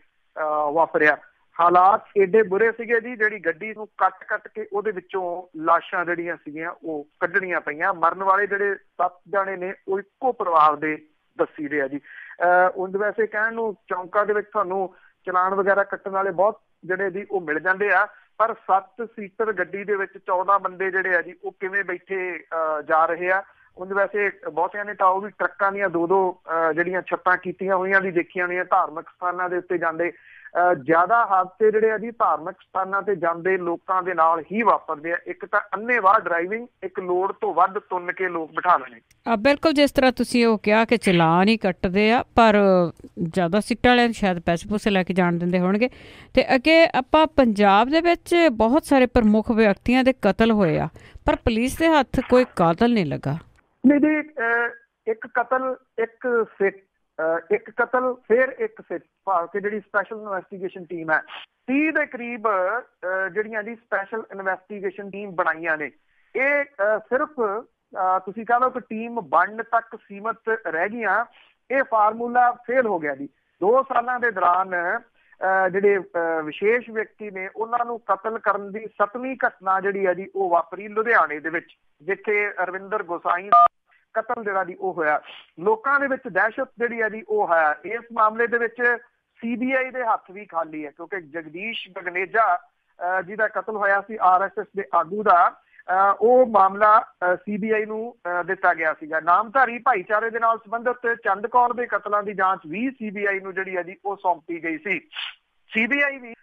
[SPEAKER 2] ਵਾਪਰਿਆ। ਹਾਲਾਤ ਏਡੇ ਬੁਰੇ ਸੀਗੇ ਜੀ, ਜਿਹੜੀ ਗੱਡੀ ਨੂੰ ਕੱਟ ਕੇ ਉਹਦੇ ਵਿੱਚੋਂ ਲਾਸ਼ਾਂ ਜਿਹੜੀਆਂ ਸੀਗੀਆਂ ਉਹ ਕੱਢਣੀਆਂ ਪਈਆਂ। ਮਰਨ ਵਾਲੇ ਜਿਹੜੇ 7 ਜਾਣੇ ਨੇ ਉਹ ਇੱਕੋ ਪਰਿਵਾਰ ਦੇ ਦੱਸੀ ਦੇ ਆ ਜੀ। ਉਂਝ ਵੈਸੇ ਕਹਿਣ ਨੂੰ ਚੌਂਕਾਂ ਦੇ ਵਿੱਚ ਤੁਹਾਨੂੰ ਚਲਾਨ ਵਗੈਰਾ ਕੱਟਣ ਵਾਲੇ ਬਹੁਤ ਜਿਹੜੇ ਜੀ ਉਹ ਮਿਲ ਜਾਂਦੇ ਆ, ਪਰ 7 ਸੀਟਰ ਗੱਡੀ ਦੇ ਵਿੱਚ 14 ਬੰਦੇ ਜਿਹੜੇ ਆ ਜੀ ਉਹ ਕਿਵੇਂ ਬੈਠੇ ਜਾ ਰਹੇ ਆ। ਉਂਝ ਵੈਸੇ ਬਹੁਤਿਆਂ ਨੇ ਤਾਂ ਉਹ ਵੀ ਟਰੱਕਾਂ ਦੀਆਂ 2-2 ਜਿਹੜੀਆਂ ਛੱਤਾਂ ਕੀਤੀਆਂ ਹੋਈਆਂ ਵੀ ਦੇਖੀਆਂ ਹੋਈਆਂ। ਧਾਰਮਿਕ ਸਥਾਨਾਂ ਦੇ ਉੱਤੇ ਜਾਂਦੇ ਜ਼ਿਆਦਾ ਹਾਦਸੇ ਜਿਹੜੇ ਆ ਜੀ ਧਾਰਮਿਕ ਸਥਾਨਾਂ ਤੇ ਜਾਂਦੇ ਲੋਕਾਂ ਦੇ ਨਾਲ ਹੀ ਵਾਪਰਦੇ ਆ। ਇੱਕ ਤਾਂ ਅੰਨ੍ਹੇਵਾਹ ਡਰਾਈਵਿੰਗ, ਇੱਕ ਲੋੜ ਤੋਂ ਵੱਧ ਤੁੰਨ ਕੇ ਲੋਕ ਬਿਠਾ ਲੈਣੇ।
[SPEAKER 1] ਬਿਲਕੁਲ, ਜਿਸ ਤਰ੍ਹਾਂ ਤੁਸੀਂ ਉਹ ਕਿਹਾ ਕਿ ਚਲਾਨ ਹੀ ਕੱਟਦੇ ਆ, ਪਰ ਜ਼ਿਆਦਾ ਸੀਟਾਂ ਵਾਲਿਆਂ ਨੂੰ ਸ਼ਾਇਦ ਪੈਸੇ ਪੂਸੇ ਲੈ ਕੇ ਜਾਣ ਦਿੰਦੇ ਹੋਣਗੇ। ਤੇ ਅੱਗੇ ਆਪਾਂ ਪੰਜਾਬ ਦੇ ਵਿੱਚ ਬਹੁਤ ਸਾਰੇ ਪ੍ਰਮੁੱਖ ਵਿਅਕਤੀਆਂ ਦੇ ਕਤਲ ਹੋਏ ਆ, ਪਰ ਪੁਲਿਸ ਦੇ ਹੱਥ ਕੋਈ ਕਾਤਲ ਨਹੀਂ ਲੱਗਾ।
[SPEAKER 2] ਨਹੀਂ ਜੀ, ਇੱਕ ਕਤਲ, ਇੱਕ ਕਤਲ ਫਿਰ ਇੱਕ ਸਿੱਖ ਭਾਵ ਕਿ ਜਿਹੜੀ ਸਪੈਸ਼ਲ ਇਨਵੈਸਟੀਗੇਸ਼ਨ ਟੀਮ ਹੈ 30 ਦੇ ਕਰੀਬ ਜਿਹੜੀਆਂ ਜੀ ਸਪੈਸ਼ਲ ਇਨਵੈਸਟੀਗੇਸ਼ਨ ਟੀਮ ਬਣਾਈਆਂ ਨੇ। ਇਹ ਸਿਰਫ ਤੁਸੀਂ ਕਹ ਲਓ ਕਿ ਟੀਮ ਬਣਨ ਤੱਕ ਸੀਮਤ ਰਹਿ ਗਈਆਂ। ਇਹ ਫਾਰਮੂਲਾ ਫੇਲ ਹੋ ਗਿਆ ਜੀ। 2 ਸਾਲਾਂ ਦੇ ਦੌਰਾਨ ਜਿਹੜੇ ਵਿਸ਼ੇਸ਼ ਵਿਅਕਤੀ ਨੇ ਉਹਨਾਂ ਨੂੰ ਕਤਲ ਕਰਨ ਦੀ 7ਵੀਂ ਘਟਨਾ ਜਿਹੜੀ ਹੈ ਜੀ ਉਹ ਵਾਪਰੀ ਲੁਧਿਆਣੇ ਦੇ ਵਿੱਚ, ਜਿੱਥੇ ਅਰਵਿੰਦਰ ਗੋਸਾਈ ਕਤਲ ਜਿਹੜਾ ਜੀ ਉਹ ਹੋਇਆ। ਲੋਕਾਂ ਦੇ ਵਿੱਚ ਦਹਿਸ਼ਤ ਜਿਹੜੀ ਹੈ ਜੀ ਉਹ ਹੈ। ਇਸ ਮਾਮਲੇ ਦੇ ਵਿੱਚ CBI ਦੇ ਹੱਥ ਵੀ ਖਾਲੀ ਹੈ, ਕਿਉਂਕਿ ਜਗਦੀਸ਼ ਗਗਨੇਜਾ ਜਿਹਦਾ ਕਤਲ ਹੋਇਆ ਸੀ RSS ਦੇ ਆਗੂ ਦਾ, ਉਹ ਮਾਮਲਾ CBI ਨੂੰ ਦਿੱਤਾ ਗਿਆ ਸੀਗਾ। ਨਾਮਧਾਰੀ ਭਾਈਚਾਰੇ ਦੇ ਨਾਲ ਸੰਬੰਧਿਤ ਚੰਦ ਕੌਰ ਦੇ ਕਤਲਾਂ ਦੀ ਜਾਂਚ ਵੀ CBI ਨੂੰ ਜਿਹੜੀ ਹੈ ਜੀ ਉਹ ਸੌਂਪੀ ਗਈ ਸੀ। CBI ਵੀ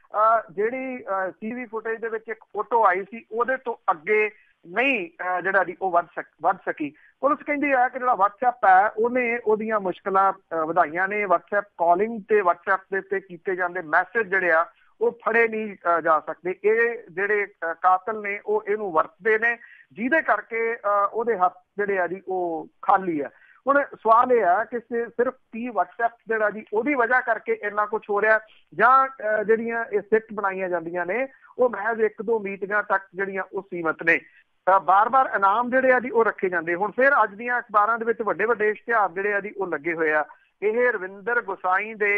[SPEAKER 2] ਜਿਹੜੀ TV ਫੁਟੇਜ ਦੇ ਵਿੱਚ ਇੱਕ ਫੋਟੋ ਆਈ ਸੀ ਉਹਦੇ ਤੋਂ ਅੱਗੇ ਨਹੀਂ ਜਿਹੜਾ ਜੀ ਉਹ ਵੱਧ ਸਕੀ। ਪੁਲਿਸ ਕਹਿੰਦੀ ਹੈ ਕਿ ਜਿਹੜਾ WhatsApp ਹੈ ਉਹਨੇ ਉਹਦੀਆਂ ਮੁਸ਼ਕਲਾਂ ਵਧਾਈਆਂ ਨੇ। WhatsApp ਕਾਲਿੰਗ ਤੇ WhatsApp ਦੇ ਉੱਤੇ ਕੀਤੇ ਜਾਂਦੇ ਮੈਸੇਜ ਜਿਹੜੇ ਆ ਉਹ ਫੜੇ ਨਹੀਂ ਜਾ ਸਕਦੇ। ਇਹ ਜਿਹੜੇ ਕਾਤਲ ਨੇ ਉਹ ਇਹਨੂੰ ਵਰਤਦੇ ਨੇ, ਜਿਹਦੇ ਕਰਕੇ ਉਹਦੇ ਹੱਥ ਜਿਹੜੇ ਆ ਜੀ ਉਹ ਖਾਲੀ ਆ। ਹੁਣ ਸਵਾਲ ਇਹ ਆ ਕਿ ਸਿਰਫ WhatsApp ਜਿਹੜਾ ਜੀ ਉਹਦੀ ਵਜ੍ਹਾ ਕਰਕੇ ਇੰਨਾ ਕੁਛ ਹੋ ਰਿਹਾ, ਜਾਂ ਜਿਹੜੀਆਂ ਇਹ ਸਿੱਟ ਬਣਾਈਆਂ ਜਾਂਦੀਆਂ ਨੇ ਉਹ ਮਹਿਜ਼ 1-2 ਮੀਟਿੰਗਾਂ ਤੱਕ ਜਿਹੜੀਆਂ ਉਹ ਸੀਮਤ ਨੇ। ਬਾਰ-ਬਾਰ ਇਨਾਮ ਜਿਹੜੇ ਆ ਜੀ ਉਹ ਰੱਖੇ ਜਾਂਦੇ। ਹੁਣ ਫਿਰ ਅੱਜ ਦੀਆਂ ਅਖਬਾਰਾਂ ਦੇ ਵਿੱਚ ਵੱਡੇ ਇਸ਼ਤਿਹਾਰ ਜਿਹੜੇ ਆ ਜੀ ਉਹ ਲੱਗੇ ਹੋਏ ਆ। ਇਹ ਰਵਿੰਦਰ ਗੋਸਾਈ ਦੇ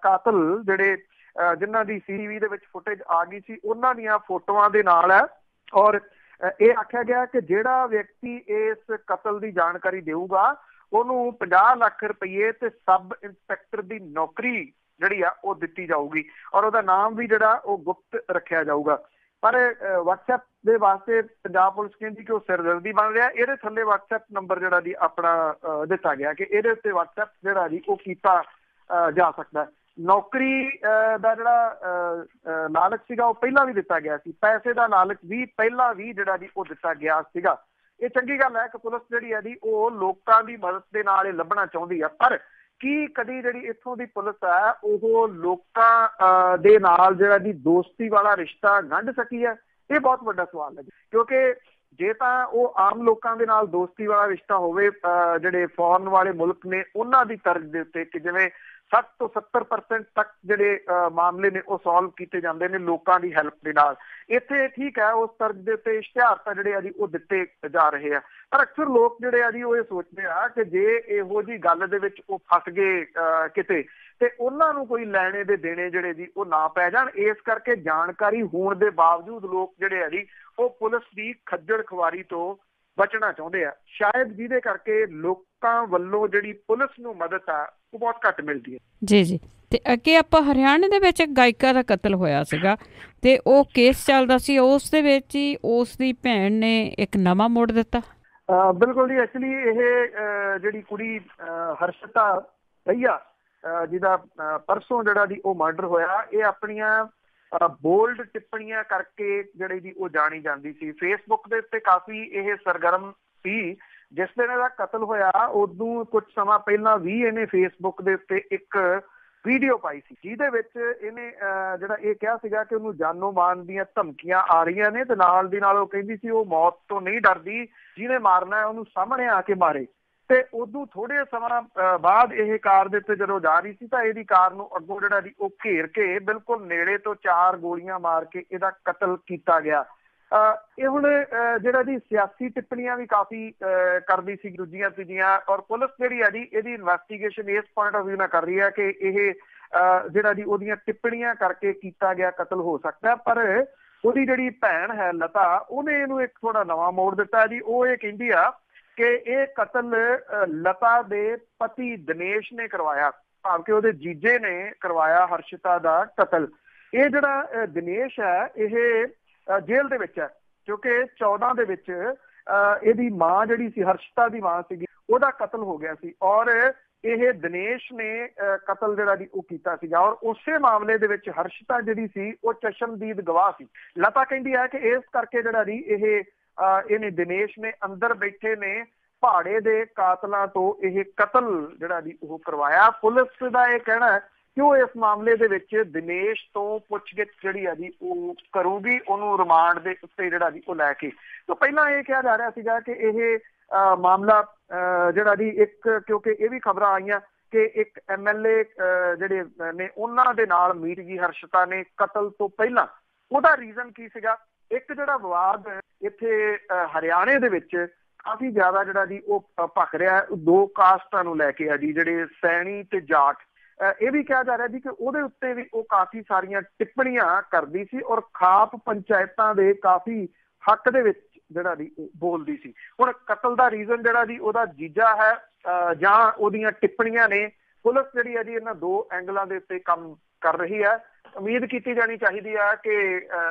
[SPEAKER 2] ਕਾਤਲ ਜਿਹੜੇ ਜਿਨ੍ਹਾਂ ਦੀ CCTV ਦੇ ਵਿੱਚ ਫੁਟੇਜ ਆ ਗਈ ਸੀ ਉਹਨਾਂ ਦੀਆਂ ਫੋਟੋਆਂ ਦੇ ਨਾਲ ਹੈ। ਔਰ ਇਹ ਆਖਿਆ ਗਿਆ ਕਿ ਜਿਹੜਾ ਵਿਅਕਤੀ ਇਸ ਕਤਲ ਦੀ ਜਾਣਕਾਰੀ ਦੇਊਗਾ ਉਹਨੂੰ 50 ਲੱਖ ਰੁਪਏ ਤੇ ਸਬ ਇੰਸਪੈਕਟਰ ਦੀ ਨੌਕਰੀ ਜਿਹੜੀ ਆ ਉਹ ਦਿੱਤੀ ਜਾਊਗੀ, ਔਰ ਉਹਦਾ ਨਾਮ ਵੀ ਜਿਹੜਾ ਉਹ ਗੁਪਤ ਰੱਖਿਆ ਜਾਊਗਾ। ਪਰ WhatsApp ਦੇ ਵਾਸਤੇ ਪੰਜਾਬ ਪੁਲਿਸ ਕਹਿੰਦੀ ਕਿ ਉਹ ਸਿਰਦਰਦੀ ਬਣ ਰਿਹਾ। ਇਹਦੇ ਥੱਲੇ WhatsApp ਨੰਬਰ ਜਿਹੜਾ ਜੀ ਆਪਣਾ ਦਿੱਤਾ ਗਿਆ ਕਿ ਇਹਦੇ ਉੱਤੇ WhatsApp ਜਿਹੜਾ ਜੀ ਉਹ ਕੀਤਾ ਜਾ ਸਕਦਾ। ਨੌਕਰੀ ਦਾ ਜਿਹੜਾ ਲਾਲਚ ਸੀਗਾ ਉਹ ਪਹਿਲਾਂ ਵੀ ਦਿੱਤਾ ਗਿਆ ਸੀ। ਪੈਸੇ ਦਾ ਲਾਲਚ ਵੀ ਪਹਿਲਾਂ ਵੀ ਜਿਹੜਾ ਜੀ ਉਹ ਦਿੱਤਾ ਗਿਆ ਸੀਗਾ। ਇਹ ਚੰਗੀ ਗੱਲ ਹੈ ਕਿ ਪੁਲਿਸ ਜਿਹੜੀ ਹੈ ਜੀ ਉਹ ਲੋਕਾਂ ਦੀ ਮਦਦ ਦੇ ਨਾਲ ਇਹ ਲੱਭਣਾ ਚਾਹੁੰਦੀ ਆ, ਪਰ ਕੀ ਕਦੀ ਜਿਹੜੀ ਇੱਥੋਂ ਦੀ ਪੁਲਿਸ ਹੈ ਉਹ ਲੋਕਾਂ ਦੇ ਨਾਲ ਜਿਹੜਾ ਜੀ ਦੋਸਤੀ ਵਾਲਾ ਰਿਸ਼ਤਾ ਗੰਢ ਸਕੀ ਹੈ? ਇਹ ਬਹੁਤ ਵੱਡਾ ਸਵਾਲ ਹੈ, ਕਿਉਂਕਿ ਜੇ ਤਾਂ ਉਹ ਆਮ ਲੋਕਾਂ ਦੇ ਨਾਲ ਦੋਸਤੀ ਵਾਲਾ ਰਿਸ਼ਤਾ ਹੋਵੇ ਜਿਹੜੇ ਫੋਰਨ ਵਾਲੇ ਮੁਲਕ ਨੇ ਉਹਨਾਂ ਦੀ ਤਰਜ਼ ਦੇ ਉੱਤੇ ਕਿ ਜਿਵੇਂ 60 ਤੋਂ 70% ਤੱਕ ਜਿਹੜੇ ਮਾਮਲੇ ਨੇ ਉਹ ਸੋਲਵ ਕੀਤੇ ਜਾਂਦੇ ਨੇ ਲੋਕਾਂ ਦੀ ਹੈਲਪ ਦੇ ਨਾਲ। ਇੱਥੇ ਠੀਕ ਹੈ ਉਸ ਤਰਜ਼ ਦੇ ਉੱਤੇ ਇਸ਼ਤਿਹਾਰ ਤਾਂ ਜਿਹੜੇ ਆ ਜੀ ਉਹ ਦਿੱਤੇ ਜਾ ਰਹੇ ਆ, ਪਰ ਅਕਸਰ ਲੋਕ ਜਿਹੜੇ ਆ ਜੀ ਉਹ ਇਹ ਸੋਚਦੇ ਆ ਕਿ ਜੇ ਇਹੋ ਜੀ ਗੱਲ ਦੇ ਵਿੱਚ ਉਹ ਫਸ ਗਏ ਕਿਤੇ ਤੇ ਉਹਨਾਂ ਨੂੰ ਕੋਈ ਲੈਣੇ ਦੇ ਦੇਣੇ ਜਿਹੜੇ ਜੀ ਉਹ ਨਾ ਪੈ ਜਾਣ। ਇਸ ਕਰਕੇ ਜਾਣਕਾਰੀ ਹੋਣ ਦੇ ਬਾਵਜੂਦ ਲੋਕ ਜਿਹੜੇ ਆ ਜੀ ਉਹ ਪੁਲਿਸ ਦੀ ਖੱਜਲ ਖੁਆਰੀ ਤੋਂ ਬਚਣਾ ਚਾਹੁੰਦੇ ਆ, ਸ਼ਾਇਦ ਜਿਹਦੇ ਕਰਕੇ ਲੋਕਾਂ ਵੱਲੋਂ ਜਿਹੜੀ ਪੁਲਿਸ ਨੂੰ ਮਦਦ ਆ ਉਹ ਬਹੁਤ ਘੱਟ ਮਿਲਦੀ ਹੈ।
[SPEAKER 1] ਜੀ ਜੀ। ਤੇ ਅੱਗੇ ਆਪਾਂ ਹਰਿਆਣੇ ਦੇ ਵਿੱਚ ਇੱਕ ਗਾਇਕਾ ਦਾ ਕਤਲ ਹੋਇਆ ਸੀਗਾ ਤੇ ਉਹ ਕੇਸ ਚੱਲਦਾ ਸੀ, ਉਸ ਦੇ ਵਿੱਚ ਹੀ ਉਸ ਦੀ ਭੈਣ ਨੇ ਇੱਕ ਨਵਾਂ ਮੋੜ ਦਿੱਤਾ।
[SPEAKER 2] ਬਿਲਕੁਲ ਜੀ। ਐਕਚੁਅਲੀ ਇਹ ਜਿਹੜੀ ਕੁੜੀ ਹਰਸ਼ਿਤਾ ਦਹੀਆ ਜਿਹਦਾ ਪਰਸੋਂ ਜਿਹੜਾ ਜੀ ਉਹ ਮਰਡਰ ਹੋਇਆ, ਇਹ ਆਪਣੀਆਂ ਬੋਲਡ ਟਿੱਪਣੀਆਂ ਕਰਕੇ ਜਿਹੜੇ ਜੀ ਉਹ ਜਾਣੀ ਜਾਂਦੀ ਸੀ। ਫੇਸਬੁੱਕ ਦੇ ਉੱਤੇ ਕਾਫੀ ਇਹ ਸਰਗਰਮ ਸੀ। ਜਿਸ ਦਿਨ ਇਹਦਾ ਕਤਲ ਹੋਇਆ ਉਦੋਂ ਕੁਝ ਸਮਾਂ ਪਹਿਲਾਂ ਵੀ ਇਹਨੇ ਫੇਸਬੁੱਕ ਦੇ ਉੱਤੇ ਇੱਕ ਵੀਡੀਓ ਪਾਈ ਸੀ, ਜਿਹਦੇ ਵਿੱਚ ਇਹਨੇ ਜਿਹੜਾ ਇਹ ਕਿਹਾ ਸੀਗਾ ਕਿ ਉਹਨੂੰ ਜਾਨੋਂ ਮਾਰਨ ਦੀਆਂ ਧਮਕੀਆਂ ਆ ਰਹੀਆਂ ਨੇ ਤੇ ਨਾਲ ਦੀ ਨਾਲ ਉਹ ਕਹਿੰਦੀ ਸੀ ਉਹ ਮੌਤ ਤੋਂ ਨਹੀਂ ਡਰਦੀ, ਜਿਹਨੇ ਮਾਰਨਾ ਉਹਨੂੰ ਸਾਹਮਣੇ ਆ ਕੇ ਮਾਰੇ। ਤੇ ਉਦੋਂ ਥੋੜੇ ਸਮਾਂ ਬਾਅਦ ਇਹ ਕਾਰ ਦੇ ਉੱਤੇ ਜਦੋਂ ਜਾ ਰਹੀ ਸੀ ਤਾਂ ਇਹਦੀ ਕਾਰ ਨੂੰ ਅੱਗੋਂ ਜਿਹੜਾ ਜੀ ਉਹ ਘੇਰ ਕੇ ਬਿਲਕੁਲ ਨੇੜੇ ਤੋਂ 4 ਗੋਲੀਆਂ ਮਾਰ ਕੇ ਇਹਦਾ ਕਤਲ ਕੀਤਾ ਗਿਆ। ਇਹ ਹੁਣ ਜਿਹੜਾ ਜੀ ਸਿਆਸੀ ਟਿੱਪਣੀਆਂ ਵੀ ਕਾਫੀ ਕਰਦੀ ਸੀ ਦੂਜੀਆਂ ਤੀਜੀਆਂ, ਔਰ ਪੁਲਿਸ ਜਿਹੜੀ ਹੈ ਜੀ ਇਹਦੀ ਇਨਵੈਸਟੀਗੇਸ਼ਨ ਇਸ ਪੁਆਇੰਟ ਆਫ ਵਿਊ ਨਾਲ ਕਰ ਰਹੀ ਹੈ ਕਿ ਇਹ ਜਿਹੜਾ ਜੀ ਉਹਦੀਆਂ ਟਿੱਪਣੀਆਂ ਕਰਕੇ ਕੀਤਾ ਗਿਆ ਕਤਲ ਹੋ ਸਕਦਾ। ਪਰ ਉਹਦੀ ਜਿਹੜੀ ਭੈਣ ਹੈ ਲਤਾ, ਉਹਨੇ ਇਹਨੂੰ ਇੱਕ ਥੋੜਾ ਨਵਾਂ ਮੋੜ ਦਿੱਤਾ ਜੀ। ਉਹ ਇਹ ਕਹਿੰਦੀ ਆ ਕਿ ਇਹ ਕਤਲ ਲਤਾ ਦੇ ਪਤੀ ਦਿਨੇਸ਼ ਨੇ ਕਰਵਾਇਆ, ਭਾਵ ਕਿ ਉਹਦੇ ਜੀਜੇ ਨੇ ਕਰਵਾਇਆ ਹਰਸ਼ਿਤਾ ਦਾ ਕਤਲ। ਇਹ ਜਿਹੜਾ ਦਿਨੇਸ਼ ਹੈ ਇਹ ਜੇਲ੍ਹ ਦੇ ਵਿੱਚ ਹੈ, ਕਿਉਂਕਿ 14 ਦੇ ਵਿੱਚ ਇਹਦੀ ਮਾਂ ਜਿਹੜੀ ਸੀ, ਹਰਸ਼ਿਤਾ ਦੀ ਮਾਂ ਸੀਗੀ, ਉਹਦਾ ਕਤਲ ਹੋ ਗਿਆ ਸੀ ਔਰ ਇਹ ਦਿਨੇਸ਼ ਨੇ ਕਤਲ ਜਿਹੜਾ ਜੀ ਉਹ ਕੀਤਾ ਸੀਗਾ। ਔਰ ਉਸੇ ਮਾਮਲੇ ਦੇ ਵਿੱਚ ਹਰਸ਼ਿਤਾ ਜਿਹੜੀ ਸੀ ਉਹ ਚਸ਼ਮਦੀਦ ਗਵਾਹ ਸੀ। ਲਤਾ ਕਹਿੰਦੀ ਹੈ ਕਿ ਇਸ ਕਰਕੇ ਜਿਹੜਾ ਜੀ ਇਹਨੇ ਦਿਨੇਸ਼ ਨੇ ਅੰਦਰ ਬੈਠੇ ਨੇ ਭਾੜੇ ਦੇ ਕਾਤਲਾਂ ਤੋਂ ਇਹ ਕਤਲ ਜਿਹੜਾ ਜੀ ਉਹ ਕਰਵਾਇਆ। ਪੁਲਿਸ ਦਾ ਇਹ ਕਹਿਣਾ ਹੈ ਕਿ ਉਹ ਇਸ ਮਾਮਲੇ ਦੇ ਵਿੱਚ ਦਿਨੇਸ਼ ਤੋਂ ਪੁੱਛਗਿੱਛ ਜਿਹੜੀ ਆ ਜੀ ਉਹ ਕਰੂਗੀ, ਉਹਨੂੰ ਰਿਮਾਂਡ ਦੇ ਉੱਤੇ ਜਿਹੜਾ ਜੀ ਉਹ ਲੈ ਕੇ। ਤਾਂ ਪਹਿਲਾਂ ਇਹ ਕਿਹਾ ਜਾ ਰਿਹਾ ਸੀਗਾ ਕਿ ਇਹ ਮਾਮਲਾ ਜਿਹੜਾ ਜੀ ਇੱਕ, ਕਿਉਂਕਿ ਇਹ ਵੀ ਖਬਰਾਂ ਆਈਆਂ ਕਿ ਇੱਕ MLA ਜਿਹੜੇ ਨੇ ਉਹਨਾਂ ਦੇ ਨਾਲ ਮੀਟ ਗਈ ਹਰਸ਼ਿਤਾ ਨੇ ਕਤਲ ਤੋਂ ਪਹਿਲਾਂ। ਉਹਦਾ ਰੀਜ਼ਨ ਕੀ ਸੀਗਾ? ਇੱਕ ਜਿਹੜਾ ਵਿਵਾਦ ਇੱਥੇ ਹਰਿਆਣੇ ਦੇ ਵਿੱਚ ਕਾਫੀ ਜ਼ਿਆਦਾ ਜਿਹੜਾ ਜੀ ਉਹ ਭਖ ਰਿਹਾ, 2 ਕਾਸਟਾਂ ਨੂੰ ਲੈ ਕੇ ਆ ਜੀ, ਜਿਹੜੇ ਸੈਣੀ ਤੇ ਜਾਟ। ਇਹ ਵੀ ਕਿਹਾ ਜਾ ਰਿਹਾ ਜੀ ਕਿ ਉਹਦੇ ਉੱਤੇ ਵੀ ਉਹ ਕਾਫੀ ਸਾਰੀਆਂ ਟਿੱਪਣੀਆਂ ਕਰਦੀ ਸੀ ਔਰ ਖਾਪ ਪੰਚਾਇਤਾਂ ਦੇ ਕਾਫੀ ਹੱਕ ਦੇ ਵਿੱਚ ਜਿਹੜਾ ਜੀ ਬੋਲਦੀ ਸੀ। ਹੁਣ ਕਤਲ ਦਾ ਰੀਜ਼ਨ ਜਿਹੜਾ ਜੀ ਉਹਦਾ ਜੀਜਾ ਹੈ ਜਾਂ ਉਹਦੀਆਂ ਟਿੱਪਣੀਆਂ ਨੇ, ਪੁਲਿਸ ਜਿਹੜੀ ਹੈ ਜੀ ਇਹਨਾਂ 2 ਐਂਗਲਾਂ ਦੇ ਉੱਤੇ ਕੰਮ ਕਰ ਰਹੀ ਹੈ। ਉਮੀਦ ਕੀਤੀ ਜਾਣੀ ਚਾਹੀਦੀ ਹੈ ਕਿ